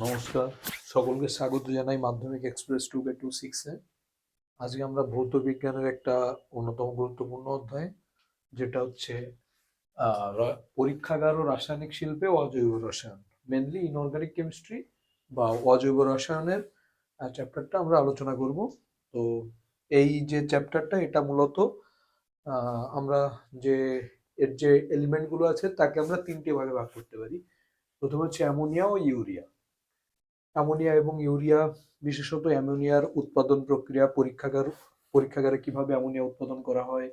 নমস্কার, সকলকে স্বাগত জানাই মাধ্যমিক এক্সপ্রেস 2K26-এ। আজকে আমরা ভৌত বিজ্ঞানের একটা অন্যতম গুরুত্বপূর্ণ অধ্যায়, যেটা হচ্ছে পরীক্ষাগার ও রাসায়নিক শিল্পে অজৈব রসায়ন, মেনলি ইনঅর্গানিক কেমিস্ট্রি বা অজৈব রসায়নের চ্যাপ্টারটা আমরা আলোচনা করব। তো এই যে চ্যাপ্টারটা, এটা মূলত আমরা যে এর যে এলিমেন্টগুলো আছে তাকে আমরা তিনটে ভাগে ভাগ করতে পারি। প্রথমে হচ্ছে অ্যামোনিয়া ও ইউরিয়া। অ্যামোনিয়া এবং ইউরিয়া, বিশেষত অ্যামোনিয়ার উৎপাদন প্রক্রিয়া, পরীক্ষাগারে কিভাবে অ্যামোনিয়া উৎপাদন করা হয়,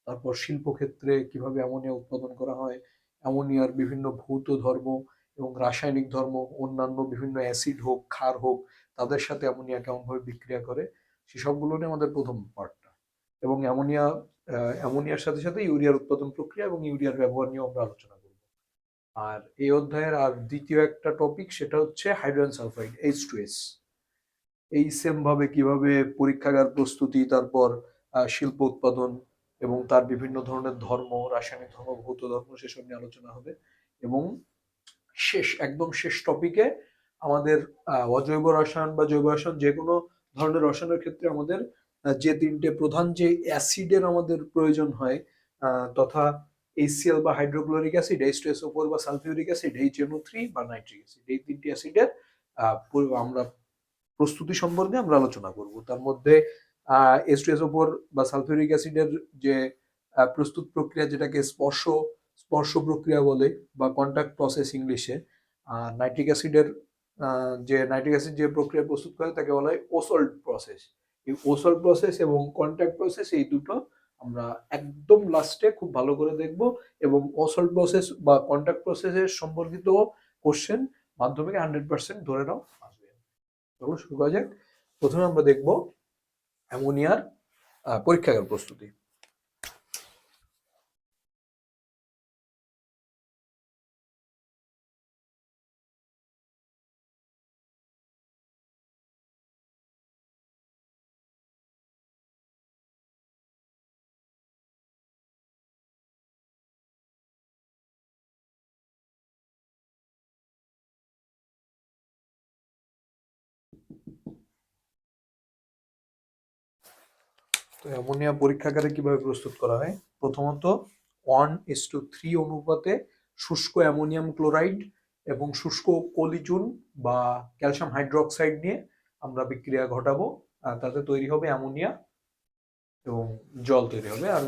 তারপর শিল্পক্ষেত্রে কিভাবে অ্যামোনিয়া উৎপাদন করা হয়, অ্যামোনিয়ার বিভিন্ন ভৌত ধর্ম এবং রাসায়নিক ধর্ম, অন্যান্য বিভিন্ন অ্যাসিড হোক ক্ষার হোক তাদের সাথে অ্যামোনিয়া কেমনভাবে বিক্রিয়া করে, সেসবগুলো নিয়ে আমাদের প্রথম পার্টটা। এবং অ্যামোনিয়ার সাথে সাথে ইউরিয়ার উৎপাদন প্রক্রিয়া এবং ইউরিয়ার ব্যবহার নিয়েও আমরা আলোচনা করব। আর এই অধ্যায়ের আর দ্বিতীয় একটা টপিক, সেটা হচ্ছে হাইড্রোজেন সালফাইড, H2S। এই সেম ভাবে কিভাবে পরীক্ষাগার প্রস্তুতি, তারপর শিল্প উৎপাদন এবং তার বিভিন্ন ধরনের ধর্ম, রাসায়নিক ধর্ম, ভৌত ধর্ম, সেসব নিয়ে আলোচনা হবে। এবং একদম শেষ টপিকে আমাদের অজৈব রসায়ন বা জৈব রসায়ন, যে কোনো ধরনের রসায়নের ক্ষেত্রে আমাদের যে তিনটে প্রধান যে অ্যাসিডের আমাদের প্রয়োজন হয়, তথা HCl বা হাইড্রোক্লোরিক অ্যাসিড, H2SO4 বা সালফিউরিক অ্যাসিড, HNO3 বা নাইট্রিক অ্যাসিড, এই তিনটি অ্যাসিডের আমরা প্রস্তুতি সম্পর্কে আমরা আলোচনা করব। তার মধ্যে H2SO4 বা সালফিউরিক অ্যাসিডের যে প্রস্তুত প্রক্রিয়া, যেটাকে স্পর্শ প্রক্রিয়া বলে বা কন্টাক্ট প্রসেস ইংলিশে। আর নাইট্রিক অ্যাসিড যে প্রক্রিয়া প্রস্তুত করে তাকে বলা হয় ওসল্ট প্রসেস। এই ওসল্ট প্রসেস এবং কন্টাক্ট প্রসেস, এই দুটো আমরা একদম লাস্টে খুব ভালো করে দেখব। এবং ওসল্ট প্রসেস বা কন্টাক্ট প্রসেসের সম্পর্কিত কোশ্চেন মাধ্যমিকে 100% ধরে নাও আসবে। চলো শুরু করা যাক। প্রথমে আমরা দেখব অ্যামোনিয়ার পরীক্ষাগার প্রস্তুতি। তো অ্যামোনিয়া পরীক্ষাগারে কিভাবে প্রস্তুত করা হয়? প্রথমত 1:3 অনুপাতে শুষ্ক অ্যামোনিয়াম ক্লোরাইড এবং শুষ্ক কলিচুন বা ক্যালসিয়াম হাইড্রোক্সাইড নিয়ে আমরা বিক্রিয়া ঘটাবো। আর তাতে তৈরি হবে অ্যামোনিয়া এবং জল তৈরি হবে। আর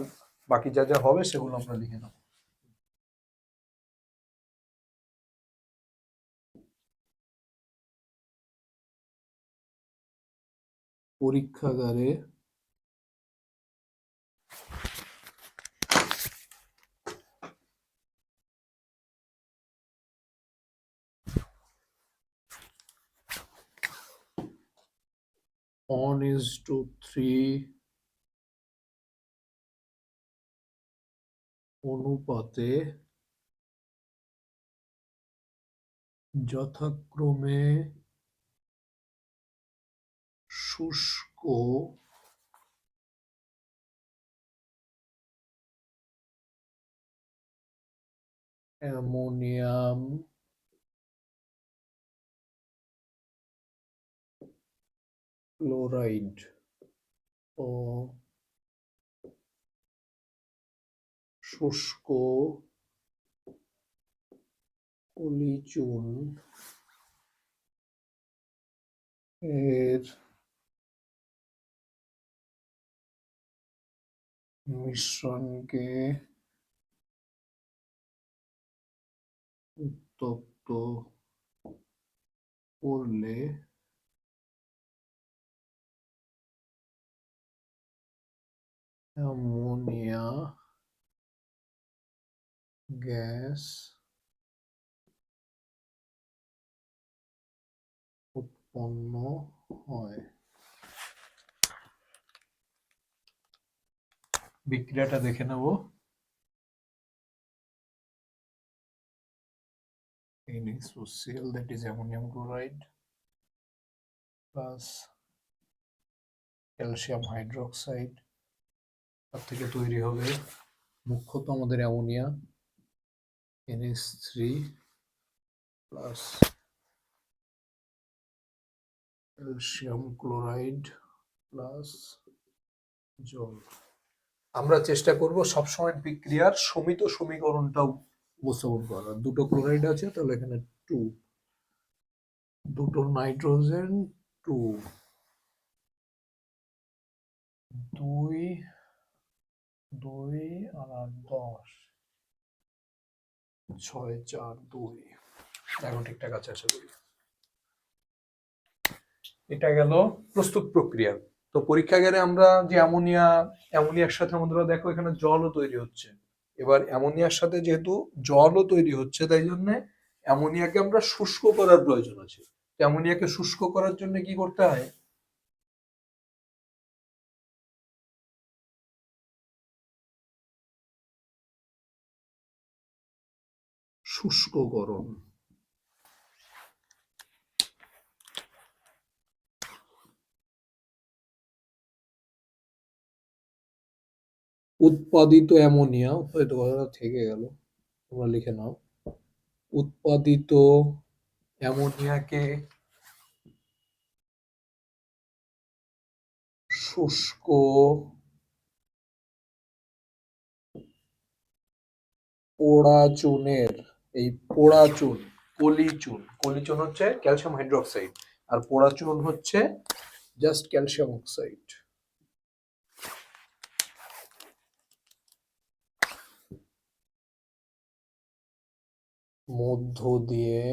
বাকি যা যা হবে সেগুলো আমরা লিখে নেব। পরীক্ষাগারে on is to 3 অনুপাতে যথাক্রমে শুষ্ক অ্যামোনিয়াম ক্লোরাইড ও শুষ্ক কলিচুন এর মিশ্রণকে উত্তপ্ত করলে অ্যামোনিয়া গ্যাস উৎপন্ন হয়। বিক্রিয়াটা দেখে নেব। NaCl, that is ammonium chloride plus calcium hydroxide, তার থেকে তৈরি হবে মুখ্যত আমাদের ammonia NH3 plus calcium chloride plus জল। আমরা চেষ্টা করব সবসময় বিক্রিয়ার সমিত সমীকরণটাও উপস্থাপন করার। দুটো ক্লোরাইড আছে, তাহলে এখানে 2, দুটো নাইট্রোজেন 2, 2 2 আর 10, 6 4 2। এখন ঠিকঠাক আছে আশা করি। এটা গেল প্রস্তুত প্রক্রিয়া। তো পরীক্ষাগারে আমরা যে অ্যামোনিয়ার সাথে আমাদের দেখো এখানে জলও তৈরি হচ্ছে। এবার অ্যামোনিয়ার সাথে যেহেতু জলও তৈরি হচ্ছে, তাই জন্য অ্যামোনিয়াকে আমরা শুষ্ক করার প্রয়োজন আছে। অ্যামোনিয়াকে শুষ্ক করার জন্য কি করতে হয়? শুষ্ককরণ। উৎপাদিত অ্যামোনিয়া, উৎপাদিত কথাটা থেকে গেল, তোমরা লিখে নাও। উৎপাদিত অ্যামোনিয়াকে শুষ্ক পোড়া চুনের, এই পোড়া চুন, কলিচুন হচ্ছে ক্যালসিয়াম হাইড্রোক্সাইড, আর পোড়া চুন হচ্ছে জাস্ট ক্যালসিয়াম অক্সাইড, মধ্য দিয়ে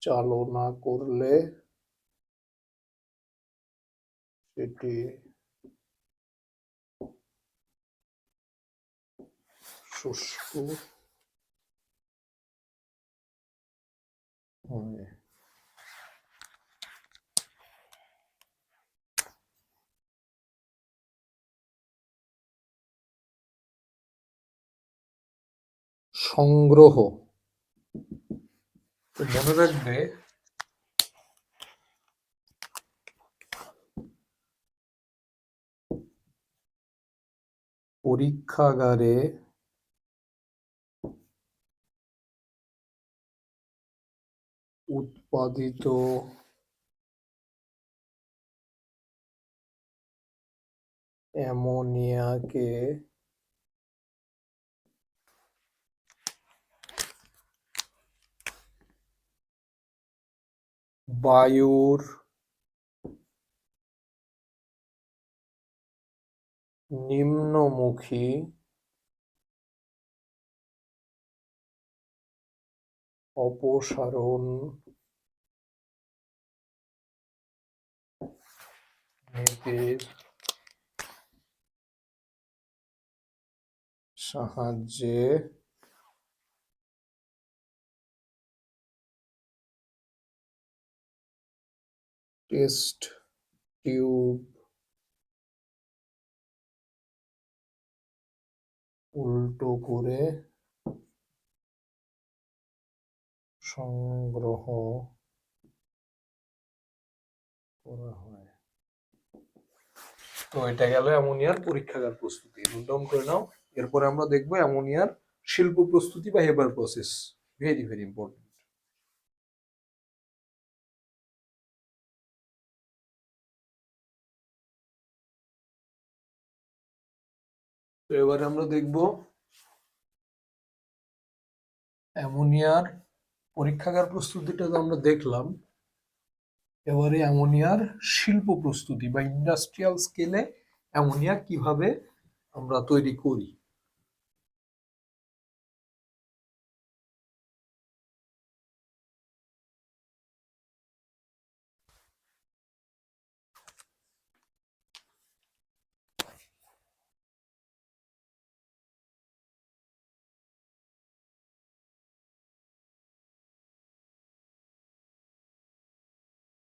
চালনা করলে সেটি শুষ্ক হয়। সংগ্রহ, মনে রাখবে পরীক্ষাগারে উৎপাদিত অ্যামোনিয়াকে বায়ুর নিম্নমুখী অপসারণ নীতির সাহায্যে টেস্ট টিউব উল্টো করে সংগ্রহ করা হয়। তো এটা গেল অ্যামোনিয়ার পরীক্ষাগার প্রস্তুতি, নোট ডাউন করে নাও। এরপরে আমরা দেখবো অ্যামোনিয়ার শিল্প প্রস্তুতি বা Haber process, very very important. তো এবারে আমরা দেখব অ্যামোনিয়ার পরীক্ষাগার প্রস্তুতিটা তো আমরা দেখলাম, এবারে অ্যামোনিয়ার শিল্প প্রস্তুতি বা ইন্ডাস্ট্রিয়াল স্কেলে অ্যামোনিয়া কিভাবে আমরা তৈরি করি।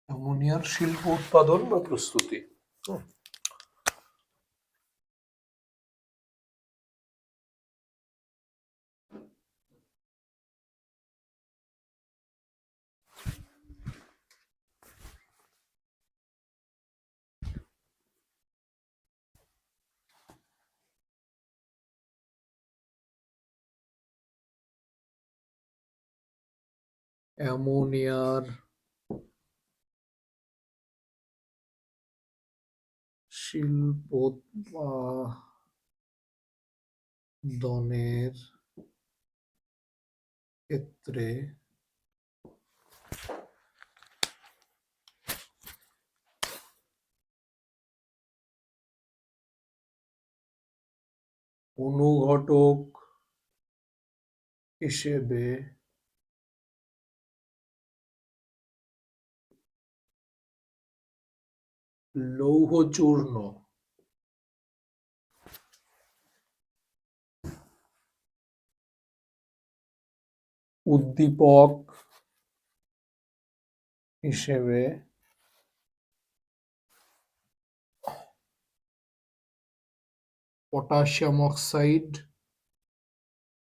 অ্যামোনিয়ার শিল্প উৎপাদন বা প্রস্তুতি। অ্যামোনিয়ার শিল্পোৎপাদনের ক্ষেত্রে অনুঘটক হিসেবে লৌহচূর্ণ উদ্দীপক হিসেবে পটাশিয়াম অক্সাইড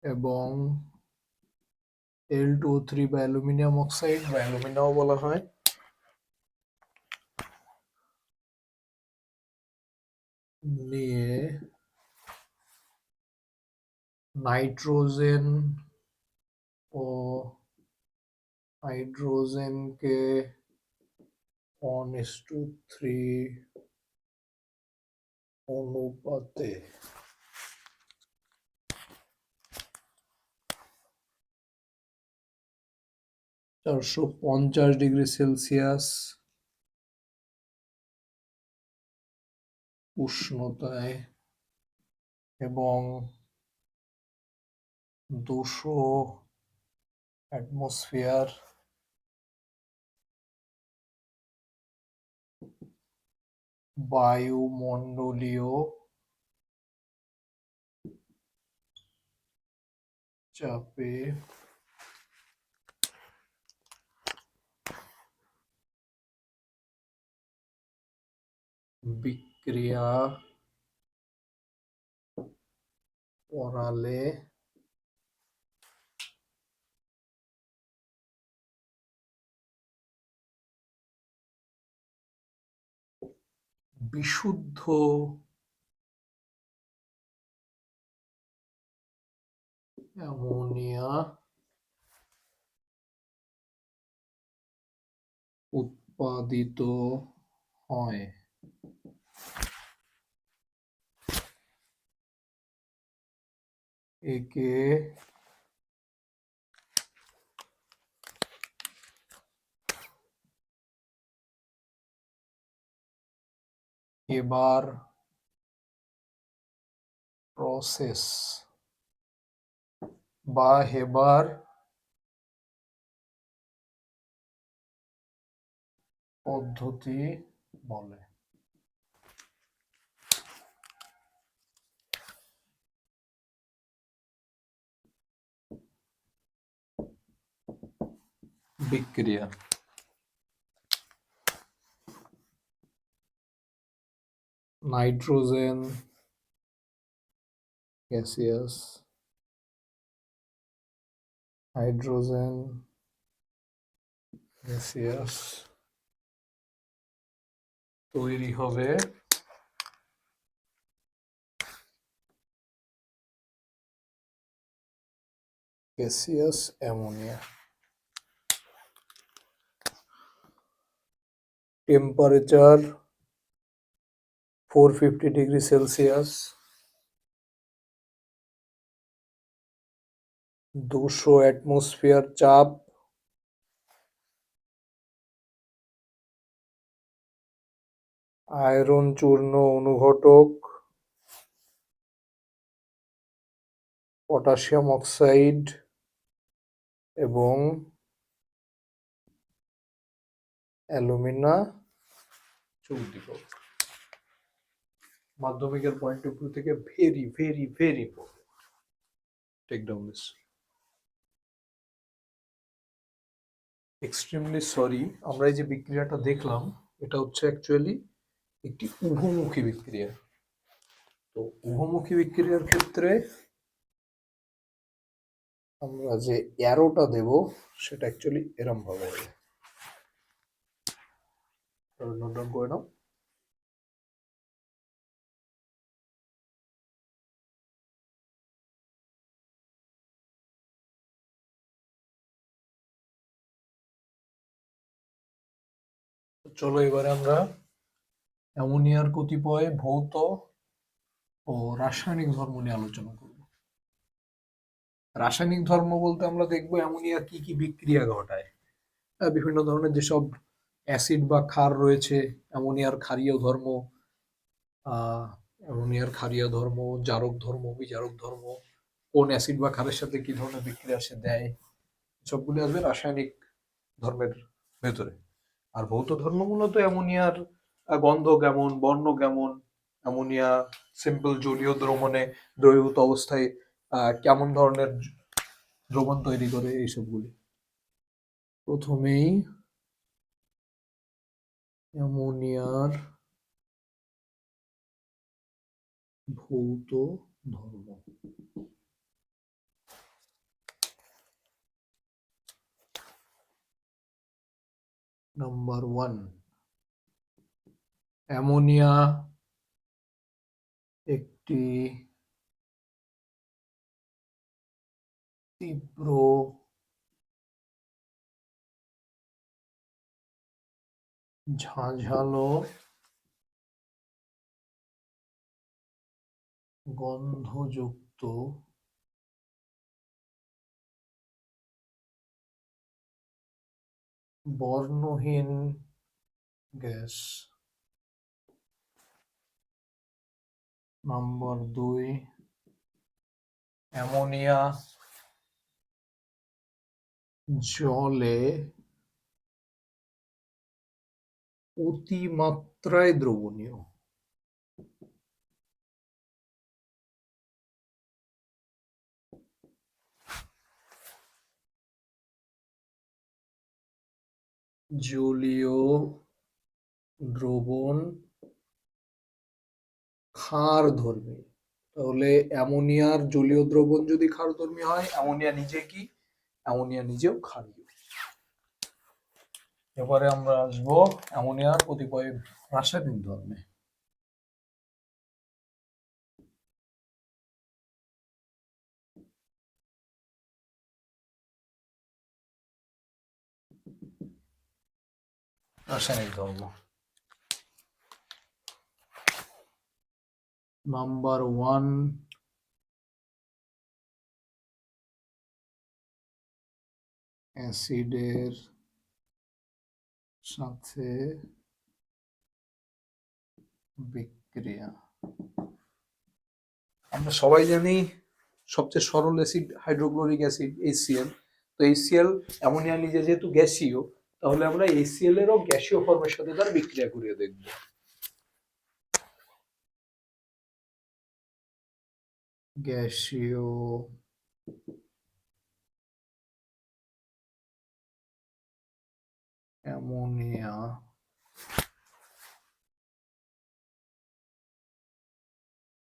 এবং L2O3 বা অ্যালুমিনিয়াম অক্সাইড বা অ্যালুমিনাও বলা হয় নিয়ে নাইট্রোজেন ও হাইড্রোজেনকে 1:3 অনুপাতে 450 ডিগ্রি সেলসিয়াস উষ্ণতায় এবং 200 অ্যাটমসফিয়ার বায়ুমণ্ডলীয় চাপে বিক্রিয়া করালে বিশুদ্ধ অ্যামোনিয়া উৎপাদিত হয়। একে এবার প্রসেস বা হেবার পদ্ধতি বলে। বিক্রিয়া নাইট্রোজেন গ্যাসিয়াস হাইড্রোজেন গ্যাসিয়াস তৈরি হবে gaseous ammonia. Temperature 450 degree Celsius 200 atmosphere চাপ আয়রন চূর্ণ অনুঘটক পটাশিয়াম অক্সাইড এবং অ্যালুমিনা উদ্দীপক। মাধ্যমিকের পয়েন্ট অফ ভিউ থেকে very very very take down this. Extremely sorry, আমরা এই যে বিক্রিয়াটা দেখলাম এটা হচ্ছে অ্যাকচুয়ালি একটি উভমুখী বিক্রিয়া। তো উভমুখী বিক্রিয়ার ক্ষেত্রে আমরা যে অ্যারোটা দেব সেটা অ্যাকচুয়ালি এরম ভাবে হবে। নোট ডাউন করে নাও। চলো এবারে আমরা অ্যামোনিয়ার কতিপয় ভৌত ও রাসায়নিক ধর্ম নিয়ে আলোচনা করব। রাসায়নিক ধর্ম বলতে আমরা দেখবো অ্যামোনিয়া কি কি বিক্রিয়া ঘটায়। বিভিন্ন ধরনের যেসব অ্যাসিড বা ক্ষার রয়েছে, অ্যামোনিয়ার ক্ষারীয় ধর্ম, অ্যামোনিয়ার ক্ষারীয় ধর্ম, জারক ধর্ম, বিজারক ধর্ম, কোন অ্যাসিড বা ক্ষারের সাথে কি ধরনের বিক্রিয়া সে দেয়, সবগুলো আসবে রাসায়নিক ধর্মের ভেতরে। আর ভৌত ধর্ম মূলত অ্যামোনিয়ার গন্ধ কেমন, বর্ণ কেমন, অ্যামোনিয়া সিম্পল জলীয় দ্রবণে দ্রবীভূত অবস্থায় কেমন ধরনের দ্রবণ তৈরি করে, এইসবগুলি। প্রথমেই অ্যামোনিয়ার ভৌত ধর্ম। নাম্বার 1, অ্যামোনিয়া একটি তীব্র ঝাঁঝালো গন্ধযুক্ত বর্ণহীন গ্যাস। নাম্বার 2, অ্যামোনিয়া জলে অতিমাত্রায় দ্রবণীয়। জলীয় দ্রবণ ক্ষারধর্মী। তাহলে অ্যামোনিয়ার জলীয় দ্রবণ যদি ক্ষারধর্মী হয়, অ্যামোনিয়া নিজে কি? অ্যামোনিয়া নিজেও ক্ষারীয়। এবারে আমরা আসবো অ্যামোনিয়ার কতিপয় রাসায়নিক ধর্মে। রাসায়নিক ধর্ম নাম্বার 1, অ্যাসিডের সাথে বিক্রিয়া। আমরা সবাই জানি সবচেয়ে সরল অ্যাসিড হাইড্রোক্লোরিক অ্যাসিড HCl। তো HCl অ্যামোনিয়া নিজে যেহেতু গ্যাসীয়, তাহলে আমরা HCl এরও গ্যাসীয় ফর্মের সাথে তার বিক্রিয়া করিয়ে দেখব। গ্যাসীয় অ্যামোনিয়া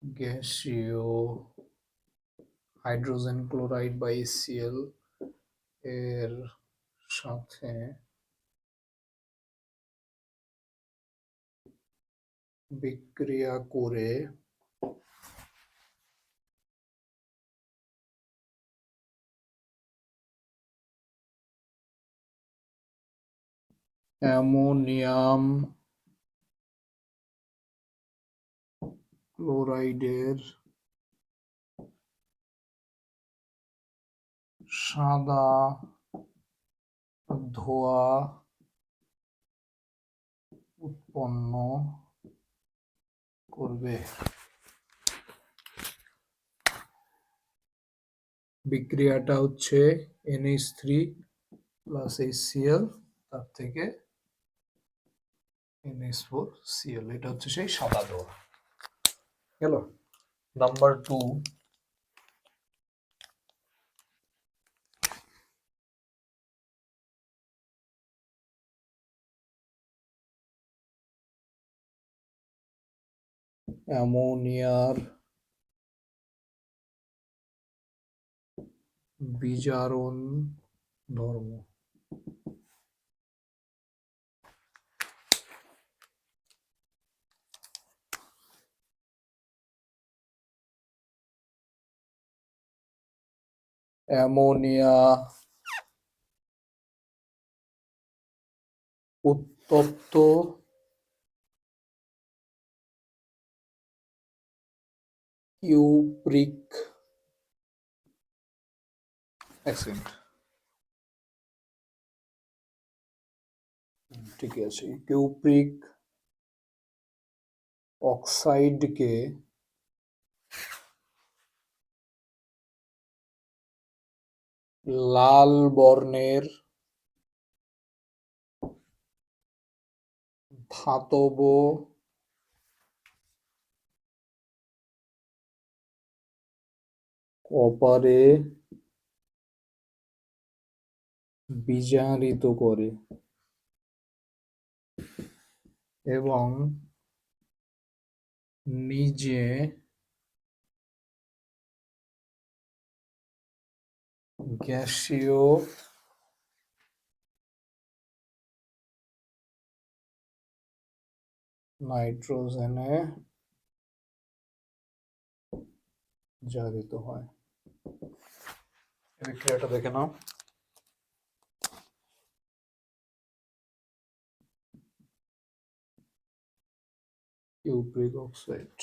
গ্যাসীয় হাইড্রোজেন ক্লোরাইড বা HCl এর সাথে বিক্রিয়া করে অ্যামোনিয়াম ক্লোরাইডের সাদা ধোঁয়া উৎপন্ন করবে। বিক্রিয়াটা হচ্ছে NH3 প্লাস HCl, তার থেকে NH4Cl। এটা হচ্ছে সেই সাদা ধোঁয়া। গেল। নাম্বার 2, অ্যামোনিয়ার বিজারণ ধর্ম। অ্যামোনিয়া তপ্ত কিউপ্রিক অ্যাসিড, ঠিক আছে, কিউপ্রিক অক্সাইডকে লাল বর্ণের ধাতব কপারে বিজারিত করে এবং নিজে গ্যাসীয় নাইট্রোজেনে জারিত হয়। এই বিক্রিয়াটা দেখে নাও। কিউপ্রিক অক্সাইড,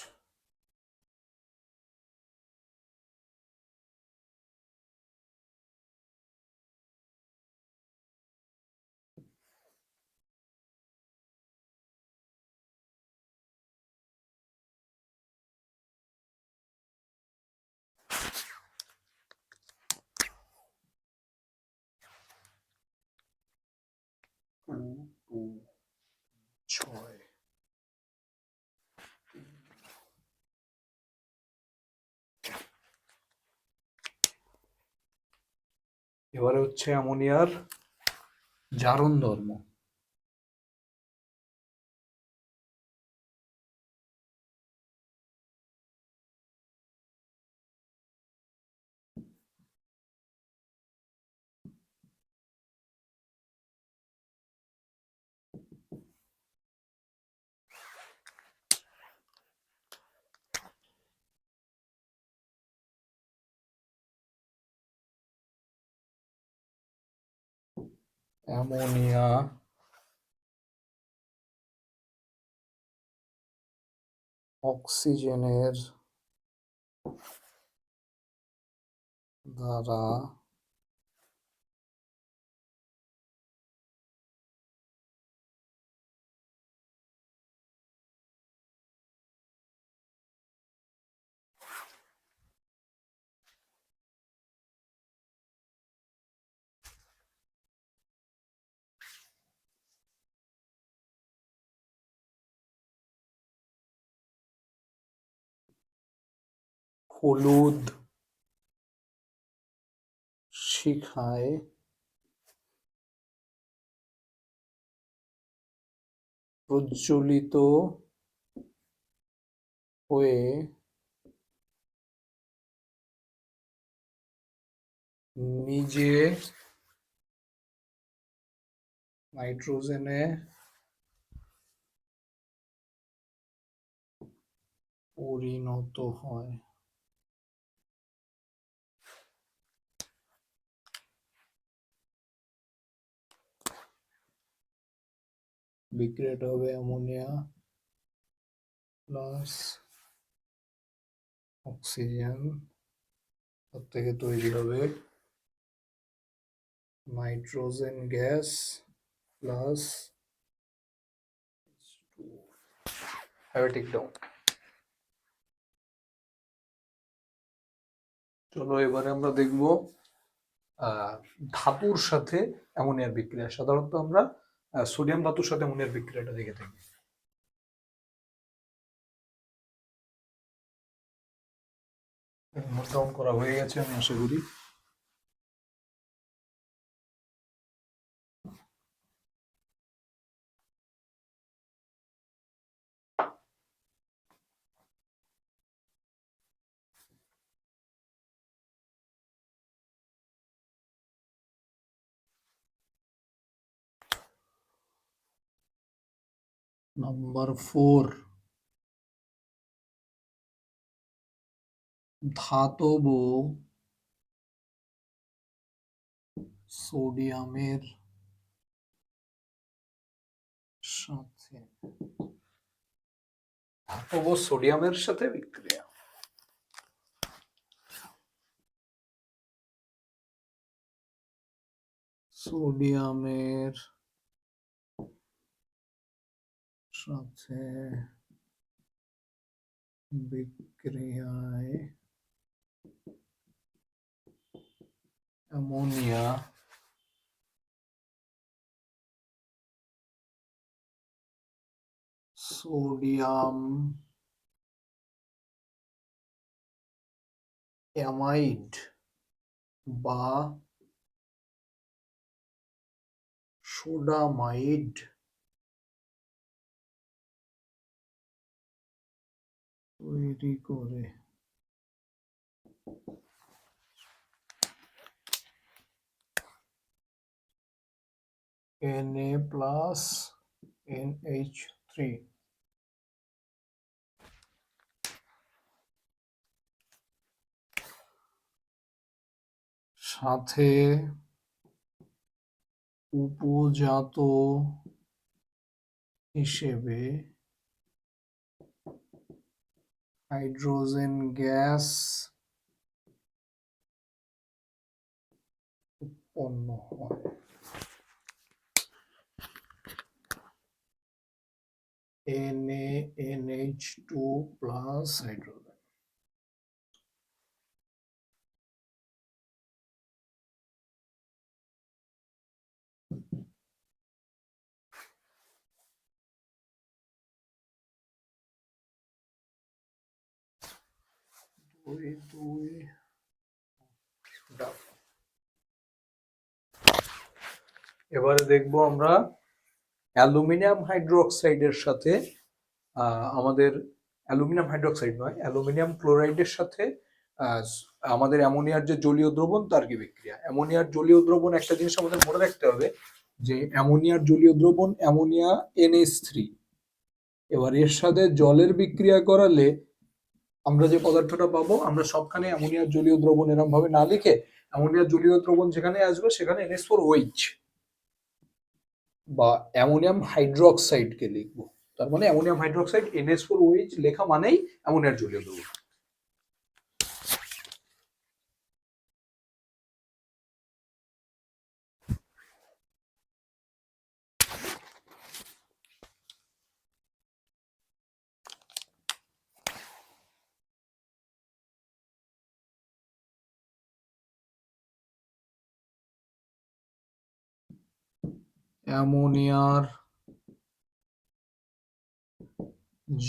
ছয়, এবারে হচ্ছে অ্যামোনিয়ার জারণ ধর্ম। অ্যামোনিয়া অক্সিজেনের দ্বারা হলুদ শিখায় প্রজ্বলিত হয়ে নিজে নাইট্রোজেনে পরিণত হয়। বিক্রিয়াটা হবে অ্যামোনিয়া প্লাস অক্সিজেন, তার থেকে তৈরি হবে নাইট্রোজেন গ্যাস প্লাস হ্যাভেটিক ডাউন। চলো এবারে আমরা দেখব ধাতুর সাথে অ্যামোনিয়ার বিক্রিয়া। সাধারণত আমরা সোডিয়াম ধাতুর সাথে অ্যামোনিয়ার বিক্রিয়াটা দেখে থাকি। নোট ডাউন করা হয়ে গেছে আমি আশা করি। নাম্বার 4, ধাতব সোডিয়ামের সাথে ধাতব সোডিয়ামের সাথে বিক্রিয়া। সোডিয়ামের সাথে বিক্রিয়ায় অ্যামোনিয়া সোডিয়াম অ্যামাইড বা সোডামাইড তৈরি করে Na+NH3 সাথে উপজাত হিসেবে হাইড্রোজেন গ্যাস উৎপন্ন হয়। NaNH2 plus hydrogen. এবারে দেখবো আমরা অ্যালুমিনিয়াম হাইড্রোক্সাইডের সাথে আমাদের অ্যালুমিনিয়াম হাইড্রোক্সাইড নয়, অ্যালুমিনিয়াম ক্লোরাইডের সাথে আমাদের অ্যামোনিয়ার যে জলীয় দ্রবণ তার কি বিক্রিয়া। অ্যামোনিয়ার জলীয় দ্রবণ একটা জিনিস আমাদের মনে রাখতে হবে যে অ্যামোনিয়ার জলীয় দ্রবণ অ্যামোনিয়া NH3। এবার এর সাথে জলের বিক্রিয়া করালে আমরা যে পদার্থটা পাবো, আমরা সবখানে অ্যামোনিয়ার জলীয় দ্রবণ এরকম ভাবে না লিখে অ্যামোনিয়ার জলীয় দ্রবণ যেখানে আসবে সেখানে NH4OH বা অ্যামোনিয়াম হাইড্রোক্সাইডকে লিখবো। তার মানে অ্যামোনিয়াম হাইড্রোক্সাইড NH4OH লেখা মানেই অ্যামোনিয়ার জলীয় দ্রবণ। অ্যামোনিয়ার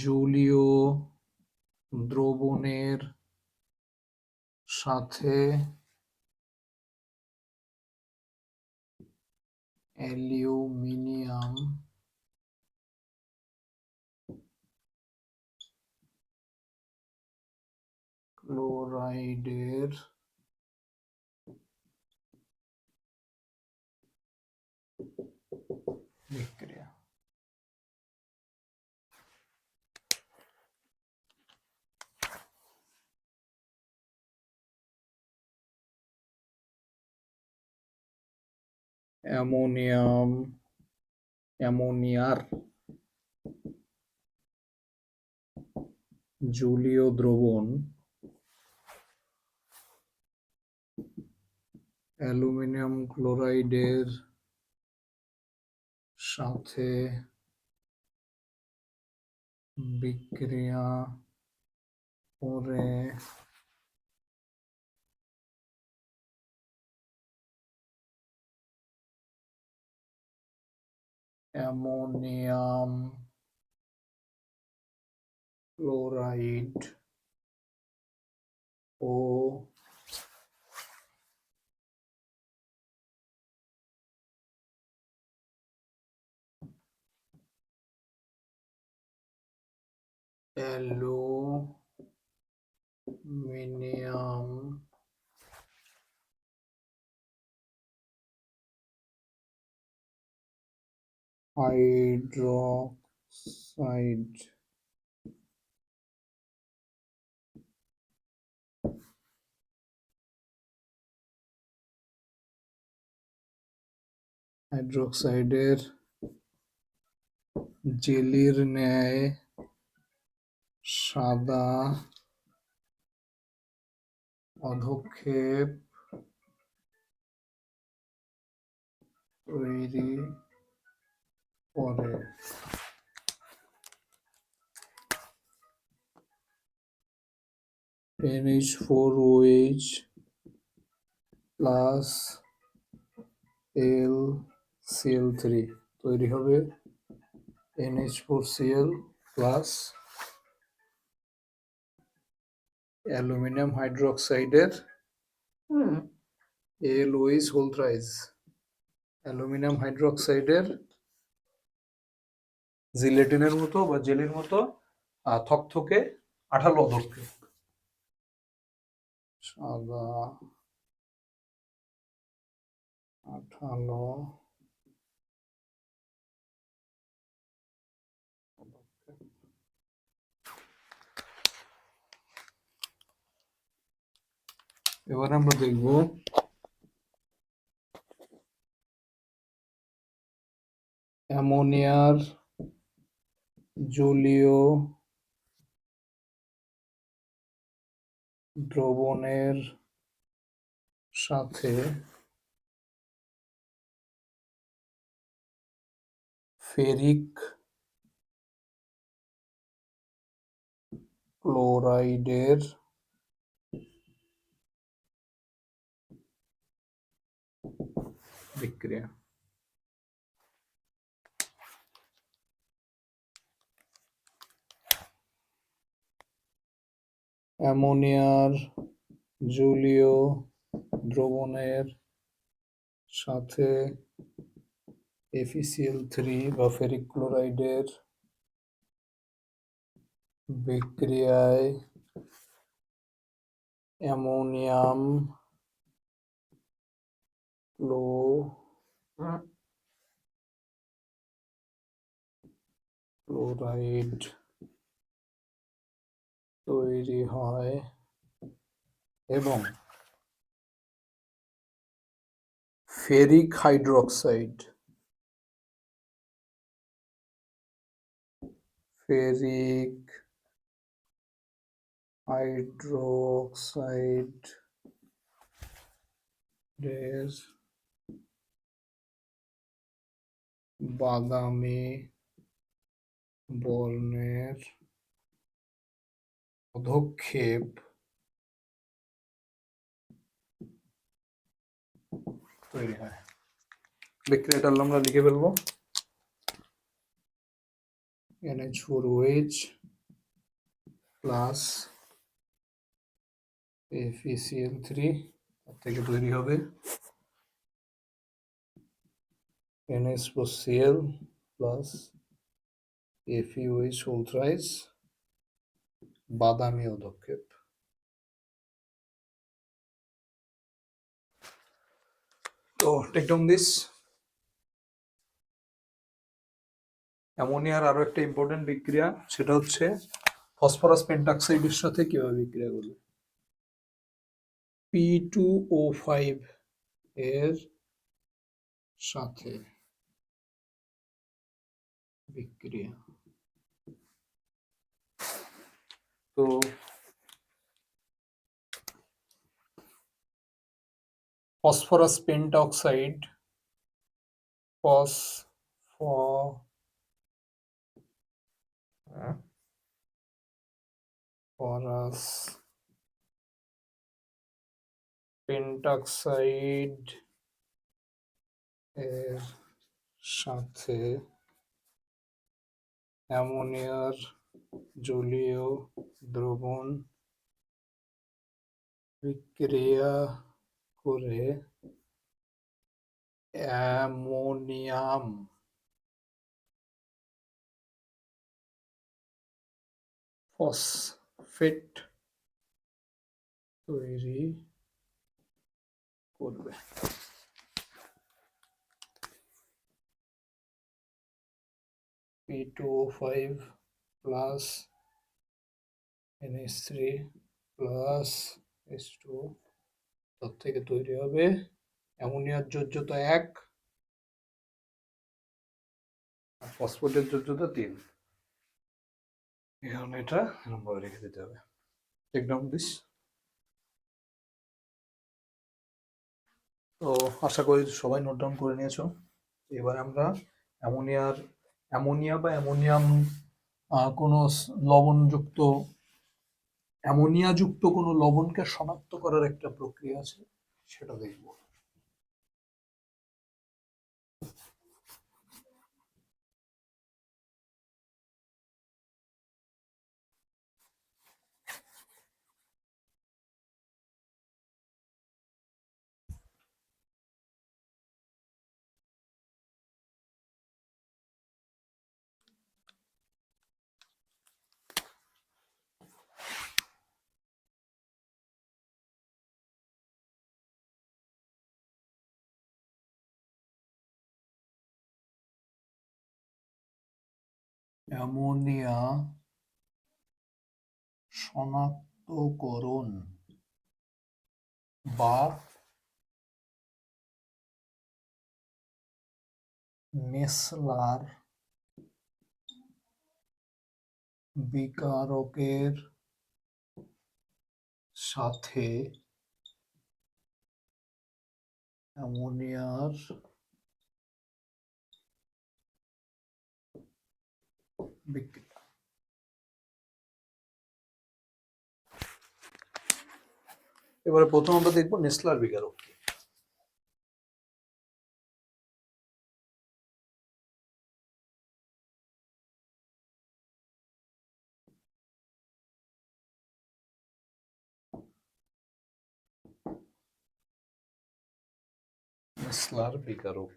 জলীয় দ্রবণের সাথে অ্যালুমিনিয়াম ক্লোরাইডের বিক্রিয়া। অ্যামোনিয়ার জলীয় দ্রবণ অ্যালুমিনিয়াম ক্লোরাইডের সাথে বিক্রিয়া করে অ্যামোনিয়াম ক্লোরাইড ও অ্যালুমিনিয়াম হাইড্রোক্সাইড হাইড্রোক্সাইডের জেলির ন্যায় সাদা অধক্ষেপ তৈরি করে। NH4OH প্লাস LCl3 তৈরি হবে NH4Cl প্লাস অ্যালুমিনিয়াম হাইড্রোক্সাইডের AlOH হোল থ্রাইস। অ্যালুমিনিয়াম হাইড্রোক্সাইডের জিলেটিনের মতো বা জেলির মতো থকথকে আঠালো অধক্ষেপ। সাদা আঠালো এবার আমরা দেখব অ্যামোনিয়ার জলীয় দ্রবণের সাথে ফেরিক ক্লোরাইডের বিক্রিয়া। অ্যামোনিয়ার জলীয় দ্রবণের সাথে FeCl3 বা ফেরিক ক্লোরাইডের বিক্রিয়ায় অ্যামোনিয়াম ক্লোরাইড তৈরি হয় এবং ফেরিক হাইড্রোক্সাইড এর বাদামি বর্ণের অধক্ষেপ তৈরি হয়। বিক্রিয়াটা আমরা লিখে ফেলবো NH4OH প্লাস FeCl3 থেকে তৈরি হবে NH4Cl plus FeOH whole thrice বাদামি অধক্ষেপ। তো টেক ডাউন দিস। অ্যামোনিয়ার আরো একটা ইম্পর্টেন্ট বিক্রিয়া, সেটা হচ্ছে ফসফরাস পেন্টঅক্সাইডের সাথে কিভাবে বিক্রিয়া করবে। P2O5 এর সাথে বিক্রিয়া। তো ফসফরাস পেন্টঅক্সাইড ফসফরাস পেন্টঅক্সাইড এর সাথে অ্যামোনিয়ার জলীয় দ্রবণ বিক্রিয়া করে অ্যামোনিয়াম ফসফেট তৈরি করবে। P2O5 plus NH3 plus H2 তার থেকে তৈরি হবে অ্যামোনিয়ার যোজ্যতা 1 আর ফসফেটের যোজ্যতা 3। এখন এটা এরকম ভাবে রেখে দিতে হবে। Take down this. তো আশা করি সবাই নোট ডাউন করে নিয়েছো। এবার আমরা অ্যামোনিয়া বা অ্যামোনিয়াম কোনো লবণযুক্ত অ্যামোনিয়াযুক্ত কোনো লবণকে শনাক্ত করার একটা প্রক্রিয়া আছে, সেটা দেখব। অ্যামোনিয়া শনাক্তকরণ বা নেসলার বিকারকের সাথে অ্যামোনিয়ার বিক্রিয়া। এবারে প্রথম আমরা দেখব নেসলার বিকারক। নেসলার বিকারক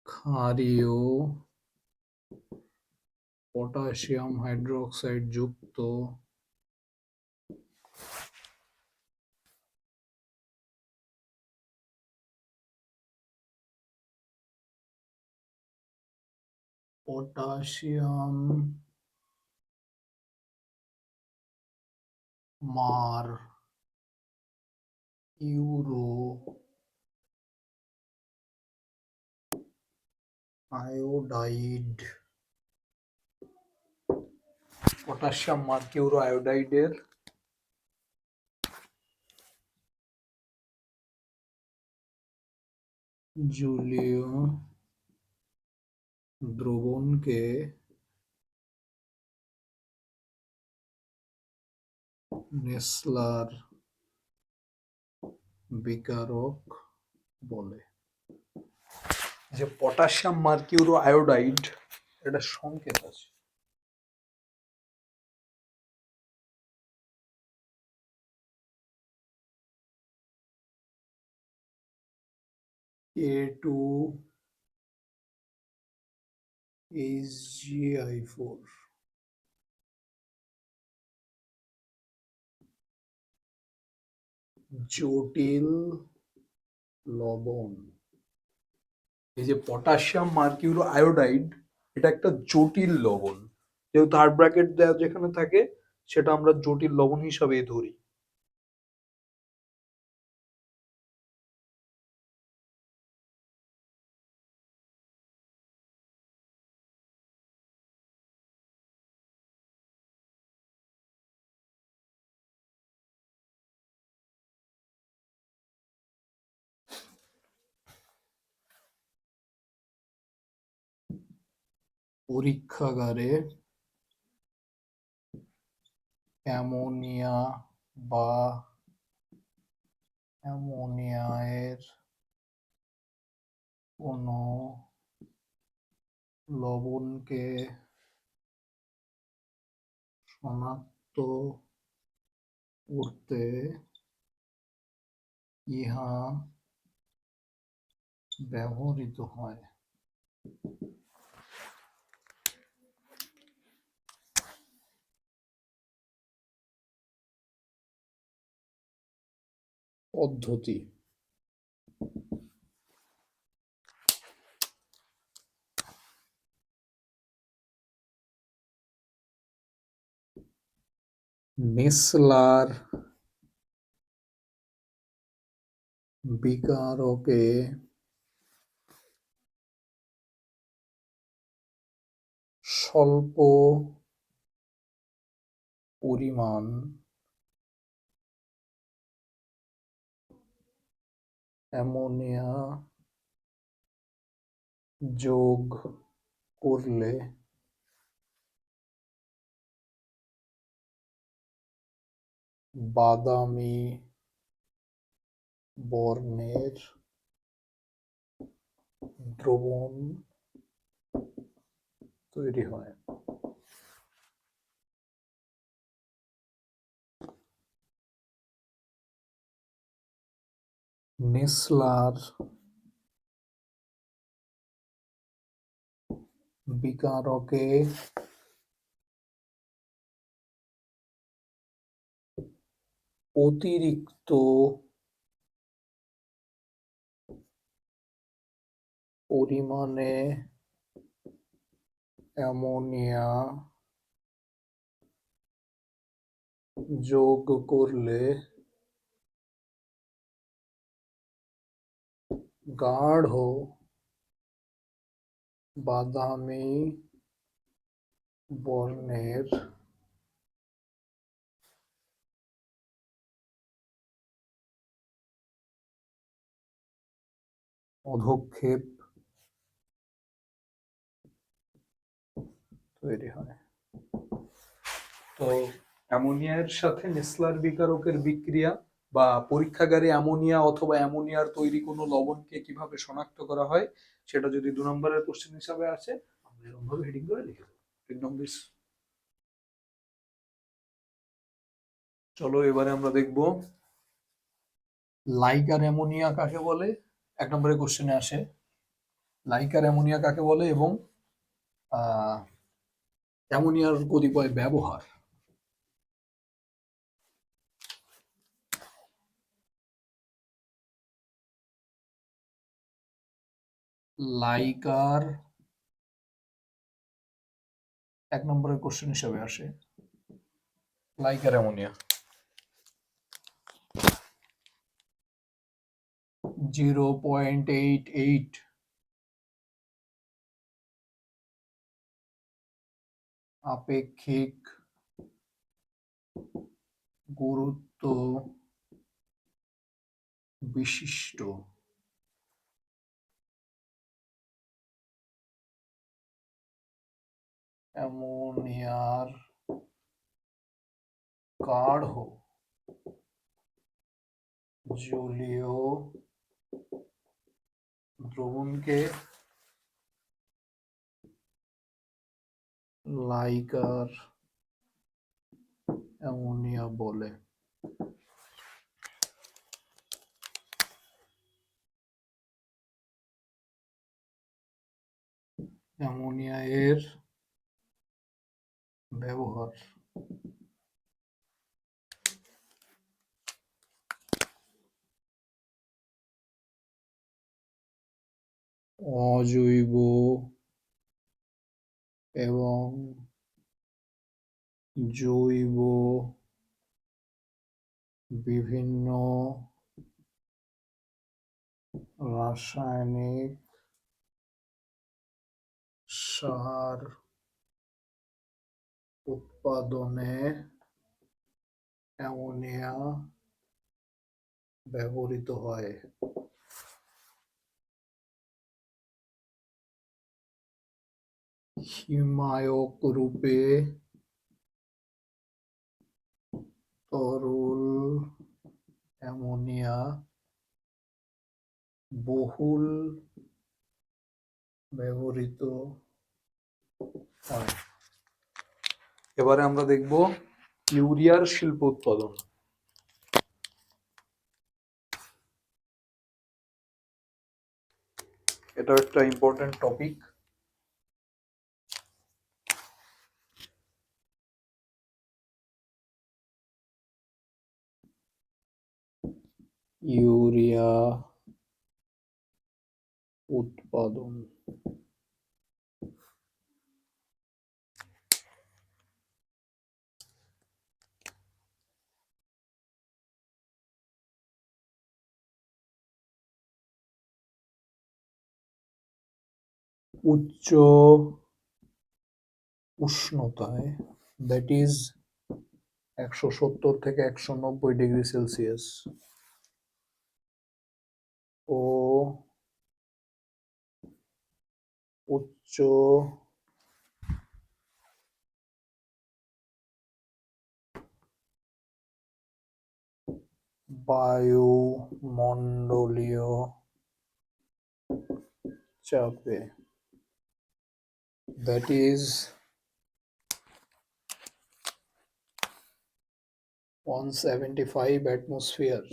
ক্ষারীয় পটাশিয়াম হাইড্রোক্সাইড যুক্ত পটাশিয়াম মার ইউরো আয়োডাইড, পটাশিয়াম মার্কিউরো আয়োডাইডের জলীয় দ্রবণকে নেসলার বিকারক বলে। যে পটাশিয়াম মার্কিউরো আয়োডাইড, এটা সংকেত আছে। A2HgI4 জটিল লবণ। এই যে পটাশিয়াম মার্কিউরো আয়োডাইড, এটা একটা জটিল লবণ। যেহেতু থার্ড ব্র্যাকেট দেওয়া যেখানে থাকে, সেটা আমরা জটিল লবণ হিসাবেই ধরি। পরীক্ষাগারে অ্যামোনিয়া বা অ্যামোনিয়ার কোনো লবণকে শনাক্ত করতে ইহা ব্যবহৃত হয়। পদ্ধতি। নেসলার বিকারকে স্বল্প পরিমাণ অ্যামোনিয়া যোগ করলে বাদামি বর্ণের দ্রবণ তৈরি হয়। নেসলার বিকারকে অতিরিক্ত পরিমাণে অ্যামোনিয়া যোগ করলে গাঢ় বাদামি বর্ণের পদক্ষেপ তৈরি হয়। তো অ্যামোনিয়ার সাথে নেসলার বিকারকের বিক্রিয়া বা পরীক্ষাগারে অ্যামোনিয়া অথবা অ্যামোনিয়ার তৈরি কোনো লবণকে কিভাবে শনাক্ত করা হয় সেটা যদি 2 নম্বরের কোশ্চেন হিসাবে আসে আমরা এরকম ভাবে হেডিং করে লিখে দেবো। ঠিক নম্বর। চলো এবারে আমরা দেখব লাইকার অ্যামোনিয়া কাকে বলে। 1 নম্বরের কোশ্চেনে আসে লাইকার অ্যামোনিয়া কাকে বলে এবং অ্যামোনিয়ার কতিপয় ব্যবহার। লাইকার 1 নম্বরের কোশ্চেন হিসেবে আসে লাইকার অ্যামোনিয়া 0.88 আপেক্ষিক গুরুত্ব বিশিষ্ট অ্যামোনিয়ার গাঢ় জলীয় দ্রবণকে লাইকার অ্যামোনিয়া বলে। অ্যামোনিয়া এর ব্যবহার। অজৈব এবং জৈব বিভিন্ন রাসায়নিক সার উৎপাদনে অ্যামোনিয়া ব্যবহৃত হয়। হিমায়ক রূপে তরল অ্যামোনিয়া বহুল ব্যবহৃত হয়। এবারে আমরা দেখব ইউরিয়ার শিল্প উৎপাদন। এটা একটা ইম্পর্টেন্ট টপিক। ইউরিয়া উৎপাদন। উচ্চ উষ্ণতায়, দ্যাট ইজ 170 থেকে 190 ডিগ্রি সেলসিয়াস, ও উচ্চ বায়ুমণ্ডলীয় চাপে, দ্যাট ইজ 175 অ্যাটমসফিয়ার,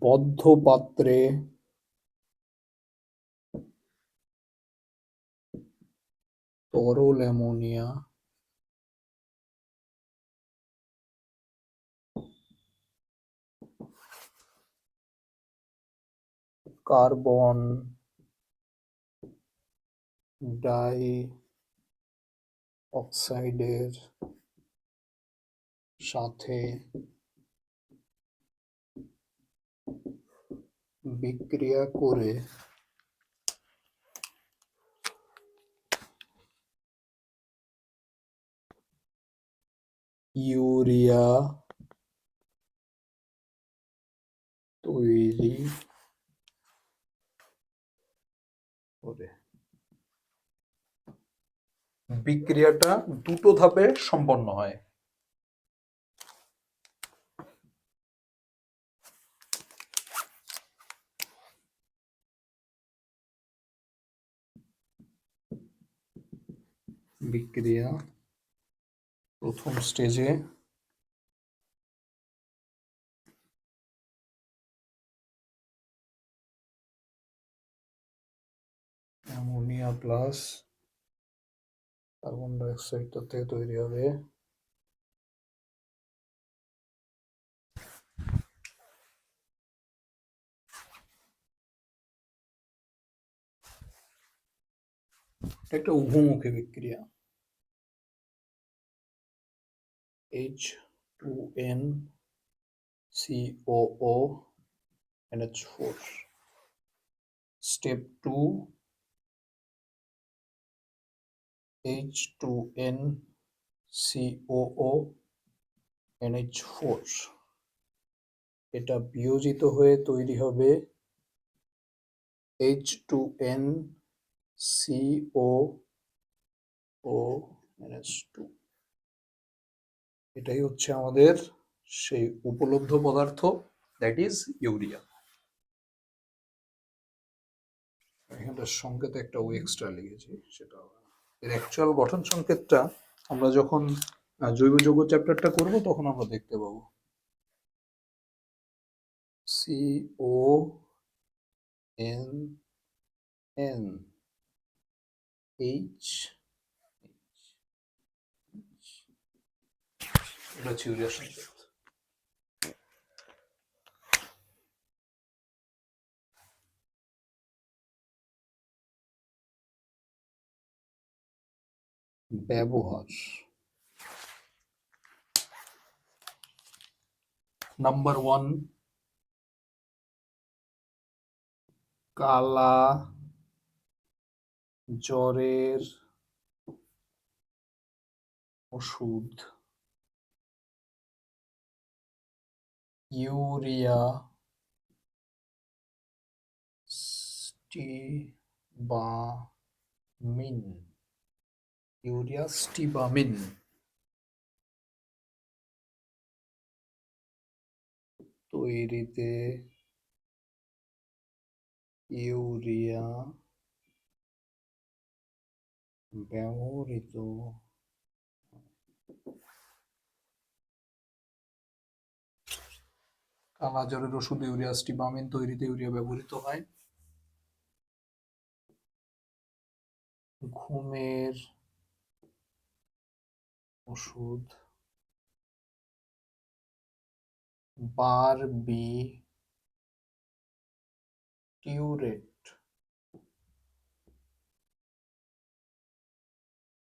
বদ্ধ পাত্রে তরল অ্যামোনিয়া কার্বন ডাই অক্সাইডের সাথে বিক্রিয়া করে ইউরিয়া তৈরি করে। বিক্রিয়াটা দুটো ধাপে সম্পন্ন হয়। বিক্রিয়া প্রথম স্টেজে ammonia plus carbon die oxide থেকে তৈরি হবে একটা উভমুখী বিক্রিয়া, H2N COO NH4। Step 2, H2N COO NH4, এটা বিয়োজিত হয়ে তৈরি হবে H2N COO NH2। এটাই হচ্ছে আমাদের সেই উপলব্ধ পদার্থ, দ্যাট ইজ ইউরিয়া। এখানটার সংকেত একটা ও এক্সট্রা লিখেছি, সেটা এর অ্যাকচুয়াল গঠন সংকেতটা আমরা যখন জৈব যৌগ চ্যাপ্টারটা করব তখন আমরা দেখতে পাবো। CONH, এটা হচ্ছে ইউরিয়া সংকেত। ব্যবহার নাম্বার 1, কালা জ্বরের ওষুধ ইউরিয়া স্টিবামিন, ইউরিয়া স্টিবামিন তৈরিতে ইউরিয়া ব্যবহৃত কালা জ্বরের ওষুধ ইউরিয়া স্টিবামিন তৈরিতে ইউরিয়া ব্যবহৃত হয়। ঘুমের ওষুধ বারবিটিউরেট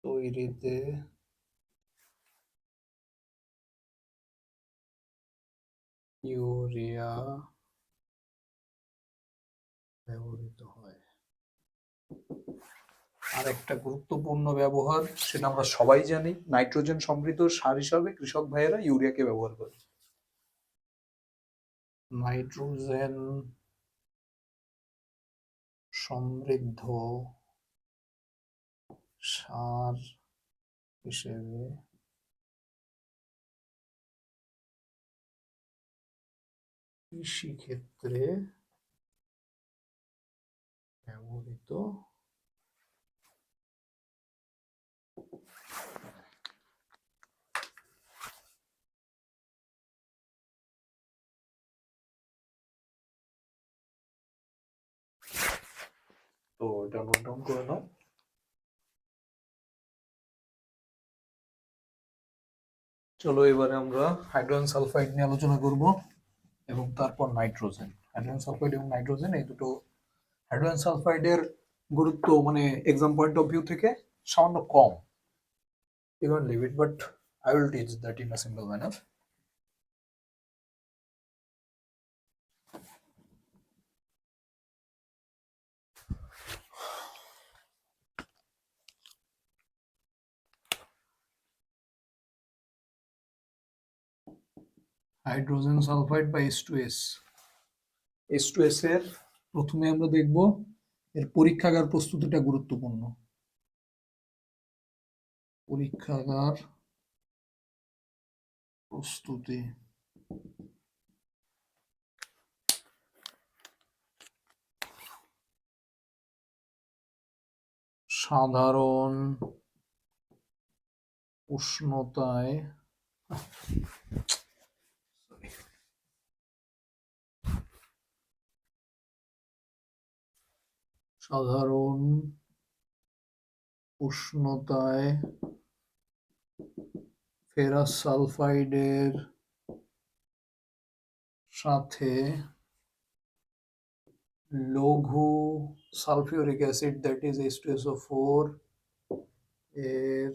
তৈরিতে ইউরিয়া ব্যবহৃত হয়। আর একটা গুরুত্বপূর্ণ ব্যবহার, সেটা আমরা সবাই জানি, নাইট্রোজেন সমৃদ্ধ সার হিসাবে কৃষক ভাইয়েরা ইউরিয়াকে ব্যবহার করে। নাইট্রোজেন সমৃদ্ধ সার হিসেবে কৃষিক্ষেত্রে ব্যবহৃত তো এটা নোট ডাউন করে নাও। চলো এবারে আমরা হাইড্রোজেন সালফাইড নিয়ে আলোচনা করব এবং তারপর নাইট্রোজেন। হাইড্রোজেন সালফাইড এবং নাইট্রোজেন এই দুটো, হাইড্রোজেন সালফাইডের গুরুত্ব মানে এক্সাম পয়েন্ট অফ ভিউ থেকে সামান্য কম, you can leave it, but I will teach that in a simple manner. Hydrogen sulphide বা H2S। H2S এর প্রথমে আমরা দেখব এর পরীক্ষাগার প্রস্তুতিটা গুরুত্বপূর্ণ। পরীক্ষাগার প্রস্তুতি সাধারণ উষ্ণতায় সাধারণ উষ্ণতায় ফেরাস সালফাইডের সাথে লঘু sulphuric acid that is H2SO4 এর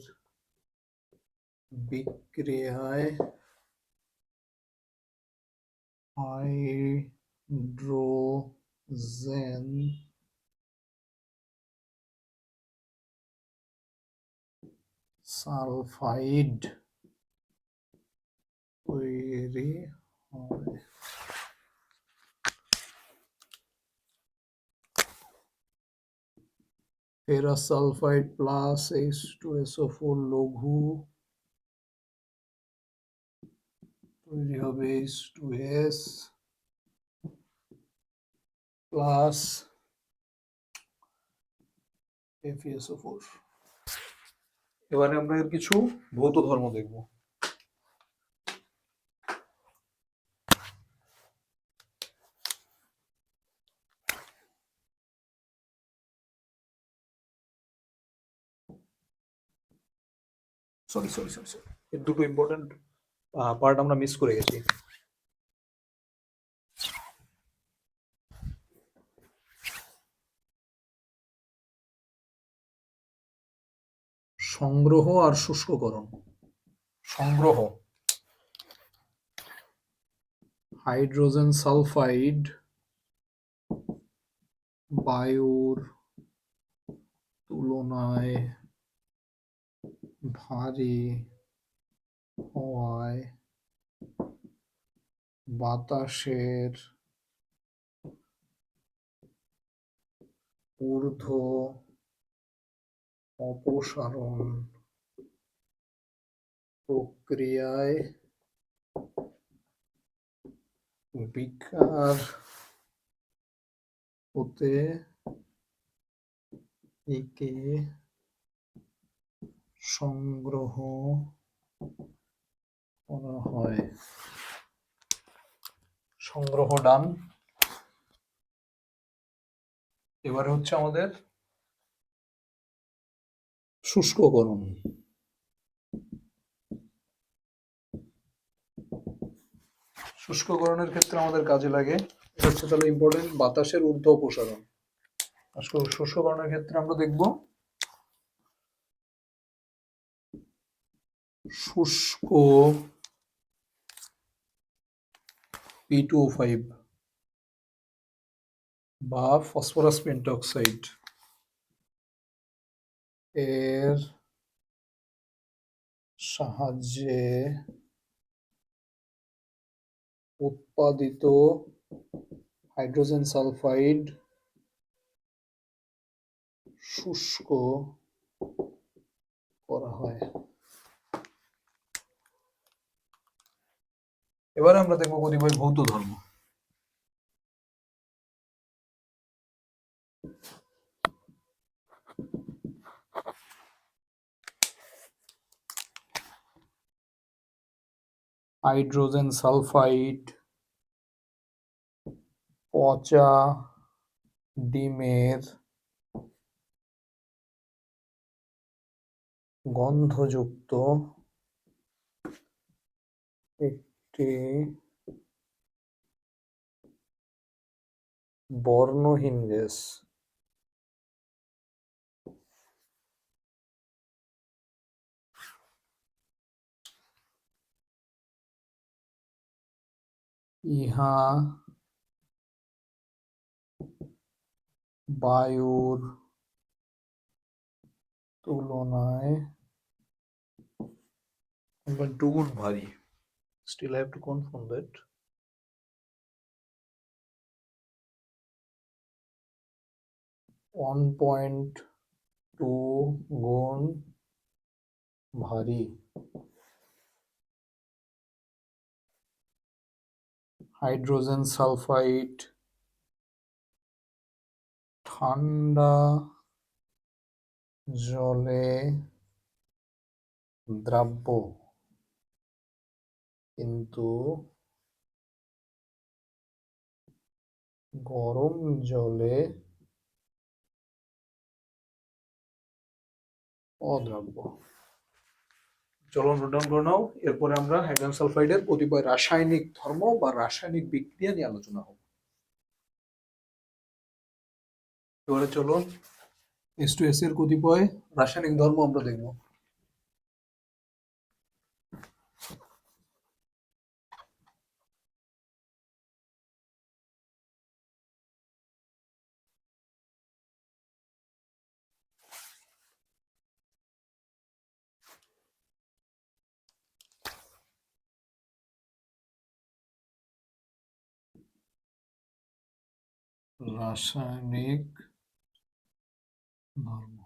বিক্রিয়ায় হাইড্রোজেন সালফাইড তৈরি হয়। ফেরাস সালফাইড প্লাস H2SO4 লঘু তৈরি হবে H2S প্লাস FeSO4। এবারে আমরা এর কিছু ভৌত ধর্ম দেখব। সরি সরি সরি সরি, এর দুটো ইম্পর্টেন্ট পার্ট আমরা মিস করে গেছি। সংগ্রহ আর শুষ্ককরণ। সংগ্রহ, হাইড্রোজেন সালফাইড বায়ুর তুলনায় ভারী হওয়ায় বাতাসের ঊর্ধ্ব অপসারণ প্রক্রিয়ায় বিকার হতে একে সংগ্রহ করা হয়। সংগ্রহ ডান। এবারে হচ্ছে আমাদের শুষ্ককরণ। শুষ্ককরণের ক্ষেত্রে আমাদের কাজে লাগে, এটা হচ্ছে তাহলে ইম্পর্টেন্ট, বাতাসের ঊর্ধ্ব অপসারণ। শুষ্ককরণের ক্ষেত্রে আমরা দেখব শুষ্ক P2O5 বা ফসফরাস পেন্টঅক্সাইড এর সাহায্যে উৎপাদিত হাইড্রোজেন সালফাইড শুষ্ক করা হয়। এবারে আমরা দেখব কতিপয় ভৌত ধর্ম। হাইড্রোজেন সালফাইড পচা ডিমের গন্ধযুক্ত একটি বর্ণহীন গ্যাস। ইহা বায়ুর তুলনায় 1.2 গুণ ভারী। Still I have to confirm that. One point two গুণ ভারী। হাইড্রোজেন সালফাইড ঠান্ডা জলে দ্রাব্য, কিন্তু গরম জলে অদ্রাব্য। চলো নোট ডাউন করে নাও। এরপরে আমরা হাইড্রোজেন সালফাইডের কতিপয় রাসায়নিক ধর্ম বা রাসায়নিক বিক্রিয়া নিয়ে আলোচনা হবে। এবারে চলো H2S এর কতিপয় রাসায়নিক ধর্ম আমরা দেখব। রাসায়নিক ধর্ম।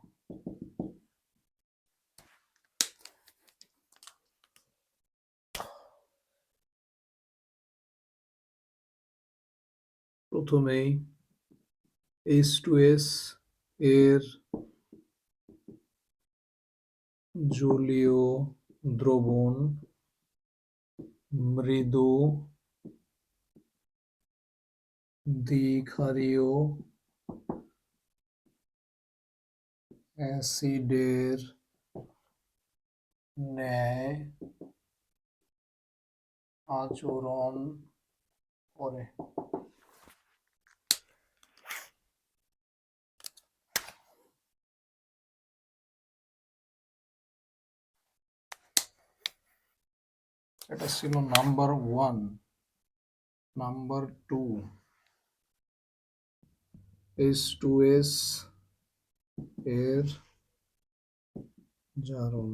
প্রথমেই H2S এর জলীয় দ্রবণ মৃদু দ্বিক্ষারীয় অ্যাসিডের ন্যায় আচরণ করে। এটা ছিল নাম্বার 1। নাম্বার 2, H2S এর জারণ।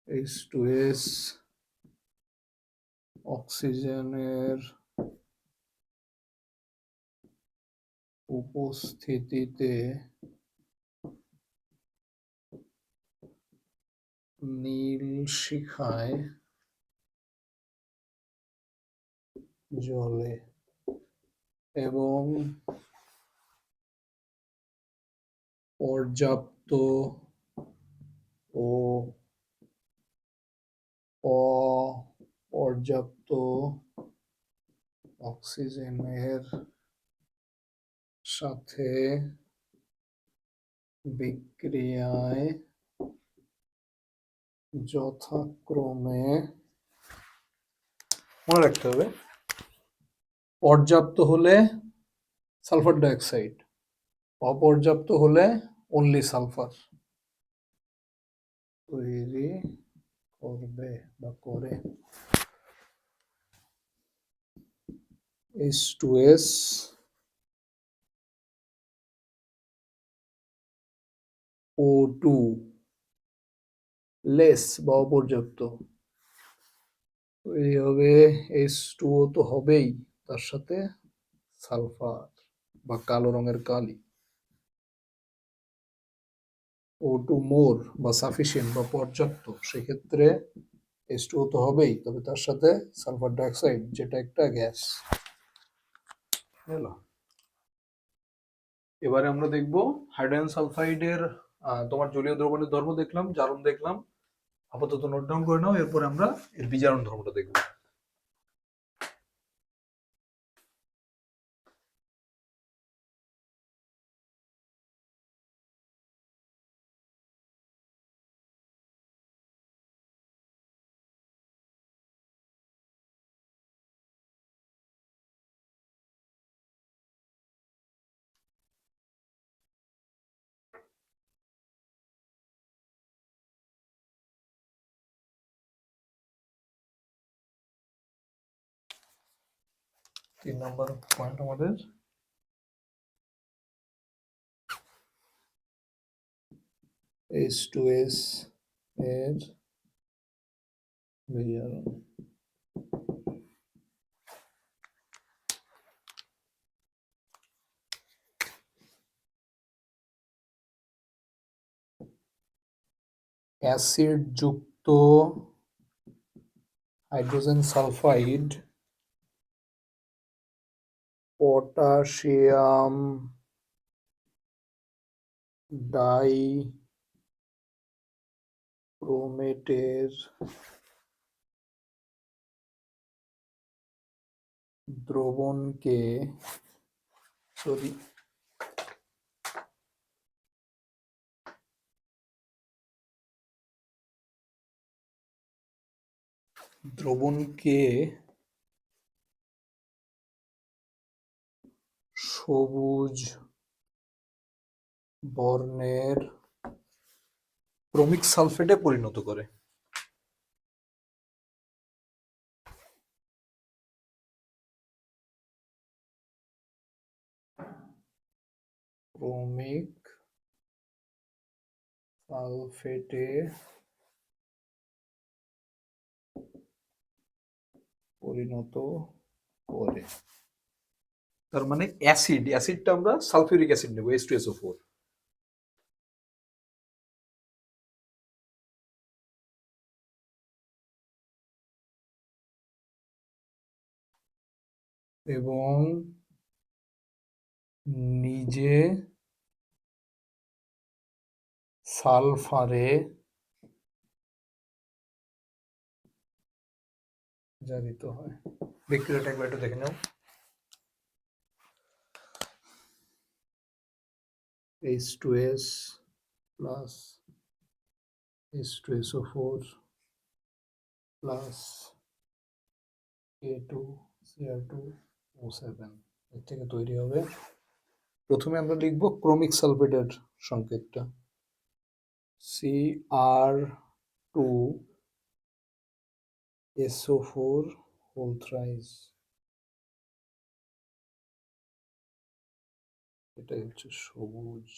H2S অক্সিজেনের উপস্থিতিতে নীল শিখায় জ্বলে এবং পর্যাপ্ত ও অপর্যাপ্ত অক্সিজেনের সাথে বিক্রিয়ায় যথাক্রমে, মনে রাখতে হবে, পর্যাপ্ত হলে সালফার ডাইঅক্সাইড, অপর্যাপ্ত হলে অনলি সালফার। তৈরি করবে বা করে। H2S O2 লেস বা অপর্যাপ্ত তৈরি হবে। H2O তো হবেই, তার সাথে সালফার বা কালো রঙের কালি। O2 মোর বা সাফিসিয়েন্ট বা পর্যাপ্ত, সেক্ষেত্রে H2O তো হবেই, তবে তার সাথে সালফার ডাইঅক্সাইড যেটা একটা গ্যাস। হলো। এবারে আমরা দেখব হাইড্রোজেন সালফাইডের তোমার জলীয় দ্রবণের ধর্ম দেখলাম, জারণ দেখলাম, আপাতত নোট ডাউন করে নাও। এরপরে আমরা এর বিজারণ ধর্মটা দেখব। 3 নম্বর পয়েন্ট আমাদের H2S এর বিজারণ। অ্যাসিড যুক্ত হাইড্রোজেন সালফাইড পটাশিয়াম ডাইক্রোমেটের দ্রবণকে সরি দ্রবণকে সবুজ বর্ণের ক্রোমিক সালফেটে পরিণত করে। ক্রোমিক সালফেটে পরিণত করে। তার মানে অ্যাসিডটা আমরা সালফিউরিক অ্যাসিড নেব, H2SO4। এবং নিজে সালফারে জারিত হয়। বিক্রিয়াটা একবার একটু দেখে নাও। H2S plus H2SO4 plus K2Cr2O7 এর থেকে তৈরি হবে। প্রথমে আমরা লিখব ক্রোমিক সালফেটের সংকেতটা Cr2SO4 হোল থ্রাইস। এটাই হচ্ছে সবুজ,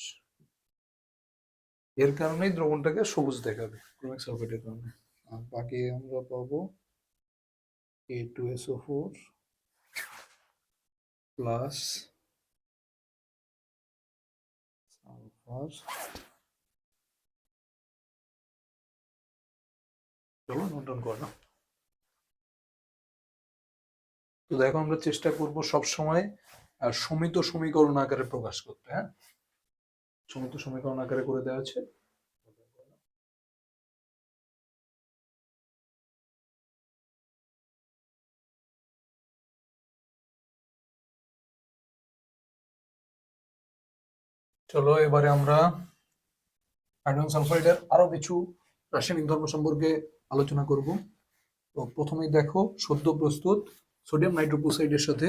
এর কারণেই দ্রবণটাকে সবুজ দেখাবে, ক্রোমিক সালফেটের কারণে। আর বাকি আমরা পাবো K2SO4 প্লাস সালফার। চলো নোট ডাউন করো। তো দেখো, আমরা চেষ্টা করব সব সময় সমিত সমীকরণ আকারে প্রকাশ করতে। হ্যাঁ, সমিত সমীকরণ আকারে করে দেওয়া আছে। চলো এবারে আমরা হাইড্রোজেন সালফাইডের আরো কিছু রাসায়নিক ধর্ম সম্পর্কে আলোচনা করব। তো প্রথমেই দেখো, সদ্য প্রস্তুত সোডিয়াম নাইট্রোক্লোরাইডের সাথে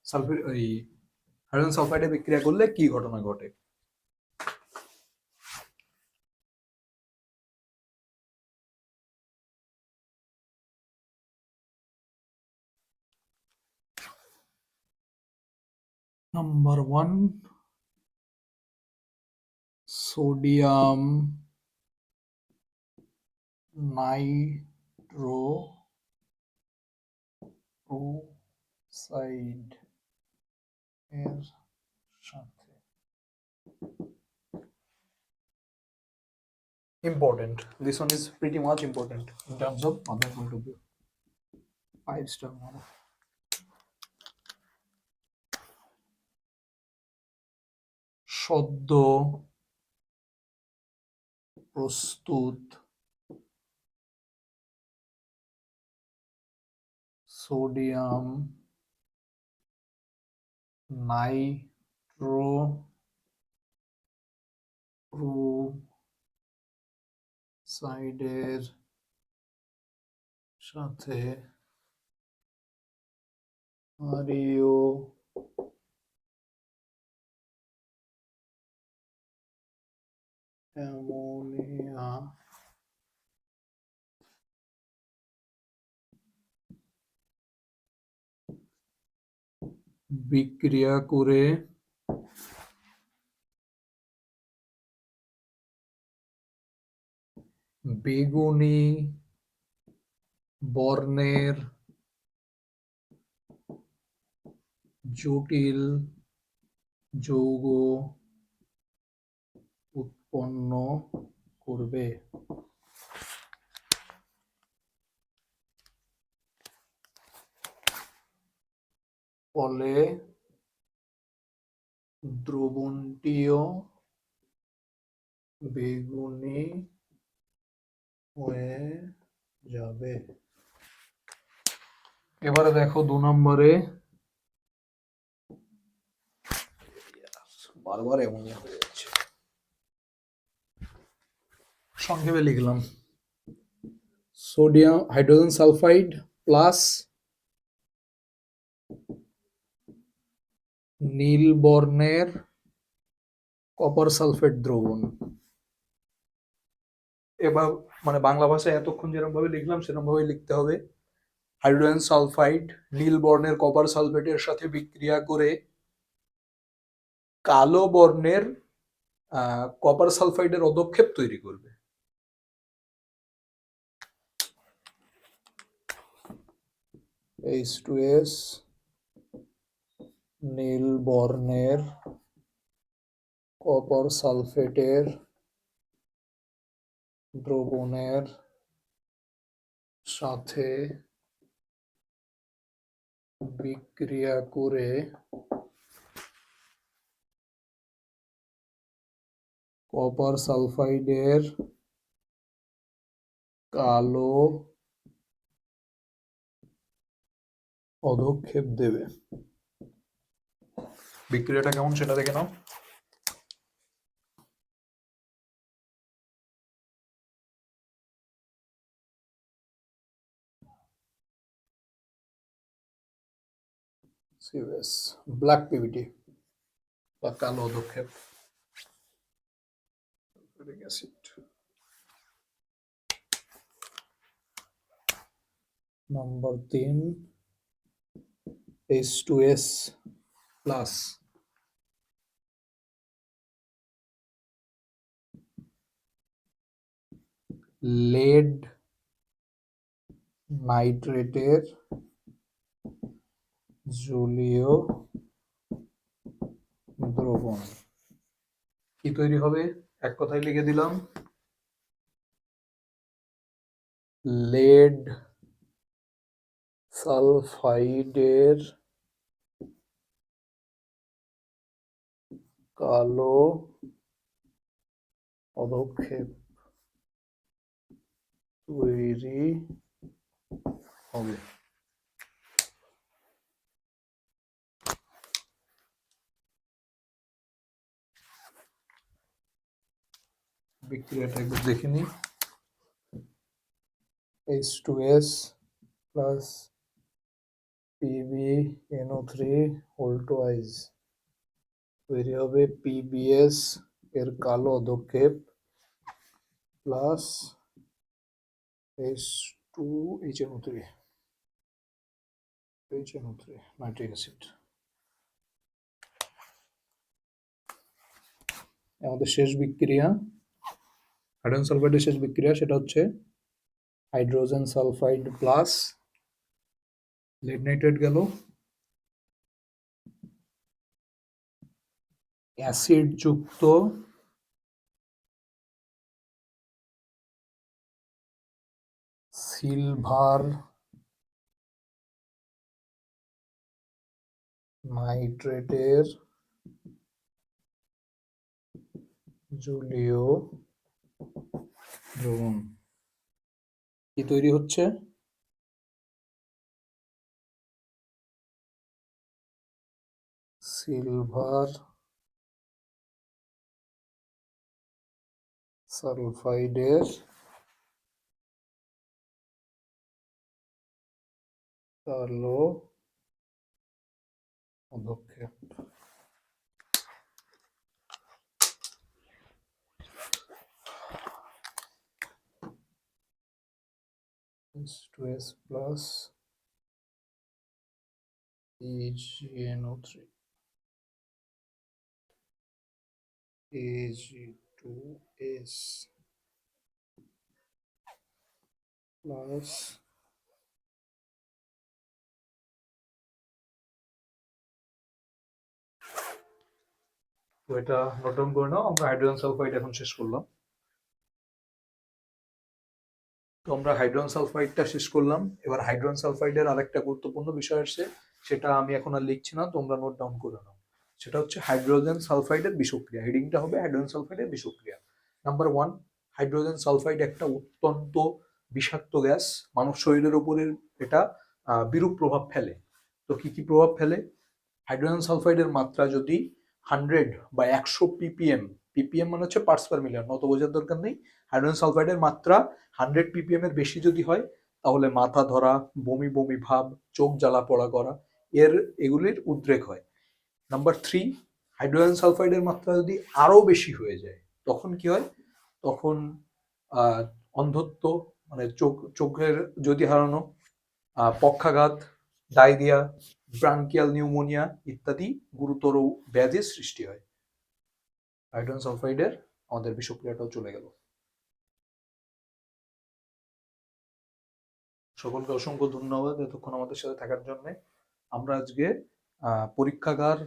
সালফার এই হাইড্রোজেন সালফাইডে বিক্রিয়া করলে কি ঘটনা ঘটে। নাম্বার 1 সোডিয়াম নাইট্রোক্সাইড এর সাথে important. This one is pretty much important in terms of other point of view. 5 star one. সদ্য প্রস্তুত সোডিয়াম নাইট্রোক্সাইডের সাথে ক্ষারীয় অ্যামোনিয়া বিক্রিয়া করে বেগুনি বর্ণের জটিল যৌগ উৎপন্ন করবে। ফলে দ্রবণটিও বেগুনি হয়ে যাবে। এবারে দেখো 2 নম্বরে বারবার অ্যামোনিয়া হয়ে যাচ্ছে। সংক্ষেপে লিখলাম সোডিয়াম হাইড্রোজেন সালফাইড প্লাস নীল বর্ণের কপার সালফেট দ্রবণ। এবার মানে বাংলা ভাষায় এতক্ষণ যেরকম ভাবে লিখলাম সেরকম ভাবে লিখতে হবে। হাইড্রোজেন সালফাইড নীল বর্ণের কপার সালফেটের সাথে বিক্রিয়া করে কালো বর্ণের কপার সালফাইডের অধক্ষেপ তৈরি করবে। H2S নীল বর্ণের কপার সালফেটের দ্রবণের সাথে বিক্রিয়া করে কপার সালফাইডের কালো অধক্ষেপ দেবে। বিক্রিয়াটা কেমন সেটা দেখে নাও। COS ব্ল্যাক পিভিটি বা কালো অধক্ষেপ। নাম্বার 3 H2S প্লাস লেড নাইট্রেটের জলীয় দ্রবণ। কি তৈরি হবে এক কথায় লিখে দিলাম, লেড সালফাইডের কালো অধক্ষেপ তৈরি হবে। বিক্রিয়াটা একবার দেখে নিই। H2S plus PbNO3 whole twice তৈরি হবে PbS এর কালো অধক্ষেপ প্লাস H2HNO3 নাইট্রিক অ্যাসিড। আমাদের শেষ বিক্রিয়া, হাইড্রোজেন সালফাইডের শেষ বিক্রিয়া, সেটা হচ্ছে hydrogen sulphide plus lead nitrate গেল, অ্যাসিড যুক্ত সিলভার নাইট্রেটের জলীয় দ্রবণ কি তৈরি হচ্ছে? সিলভার সালফাইডের কালো পদক্ষেপ। S2S plus AgNO3 Ag2S plus তো এটা নোট ডাউন করে নাও। আমরা হাইড্রোজেন সালফাইড এখন শেষ করলাম। তো আমরা হাইড্রোজেন সালফাইডটা শেষ করলাম। এবার হাইড্রোজেন সালফাইডের আরেকটা গুরুত্বপূর্ণ বিষয় আসছে, সেটা আমি এখন আর লিখছি না, তোমরা নোট ডাউন করে নাও। সেটা হচ্ছে হাইড্রোজেন সালফাইডের বিষক্রিয়া। হেডিংটা হবে হাইড্রোজেন সালফাইডের বিষক্রিয়া। নাম্বার 1, হাইড্রোজেন সালফাইড একটা অত্যন্ত বিষাক্ত গ্যাস। মানব শরীরের উপরে এটা বিরূপ প্রভাব ফেলে। তো কি কি প্রভাব ফেলে? হাইড্রোজেন সালফাইডের মাত্রা যদি 100 বা 100 ppm, ppm মানে হচ্ছে পার্টস পার মিলিয়ন, অত বোঝার দরকার নেই। হাইড্রোজেন সালফাইডের মাত্রা 100 ppm এর বেশি যদি হয়, তাহলে মাথা ধরা, বমি বমি ভাব, চোখ জ্বালা পোড়া করা, এগুলির উদ্রেক হয়। নাম্বার 3, হাইড্রোজেন সালফাইডের মাত্রা যদি আরো বেশি হয়ে যায়, তখন কি হয়? তখন অন্ধত্ব, মানে চোখের জ্যোতি হারানো, পক্ষাঘাত, ডায়রিয়া, ব্রাঙ্কিয়াল নিউমোনিয়া ইত্যাদি গুরুতর ব্যাধির সৃষ্টি হয়। হাইড্রোজেন সালফাইডের আমাদের বিষক্রিয়াটাও চলে গেল। সকলকে অসংখ্য ধন্যবাদ এতক্ষণ আমাদের সাথে থাকার জন্য। আমরা আজকে পরীক্ষাগার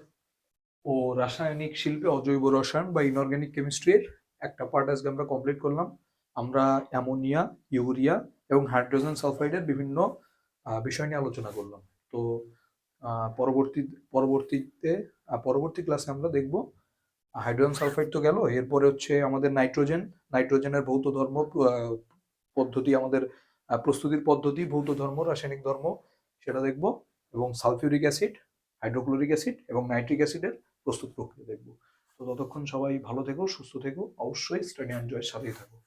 ও রাসায়নিক শিল্পে অজৈব রসায়ন বা ইনঅর্গানিক কেমিস্ট্রির একটা পার্ট আজকে আমরা কমপ্লিট করলাম। আমরা অ্যামোনিয়া, ইউরিয়া এবং হাইড্রোজেন সালফাইডের বিভিন্ন বিষয় নিয়ে আলোচনা করলাম। তো পরবর্তী ক্লাসে আমরা দেখব হাইড্রোজেন সালফাইড তো গেল, এরপরে হচ্ছে আমাদের নাইট্রোজেনের ভৌত ধর্ম পদ্ধতি, আমাদের প্রস্তুতির পদ্ধতি, ভৌত ধর্ম, রাসায়নিক ধর্ম, সেটা দেখব। এবং সালফিউরিক অ্যাসিড, হাইড্রোক্লোরিক অ্যাসিড এবং নাইট্রিক অ্যাসিডের প্রস্তুত প্রক্রিয়া দেখব। তো ততক্ষণ সবাই ভালো থেকো, সুস্থ থেকো, অবশ্যই স্টাডি এনজয়ের সাথেই থাকো।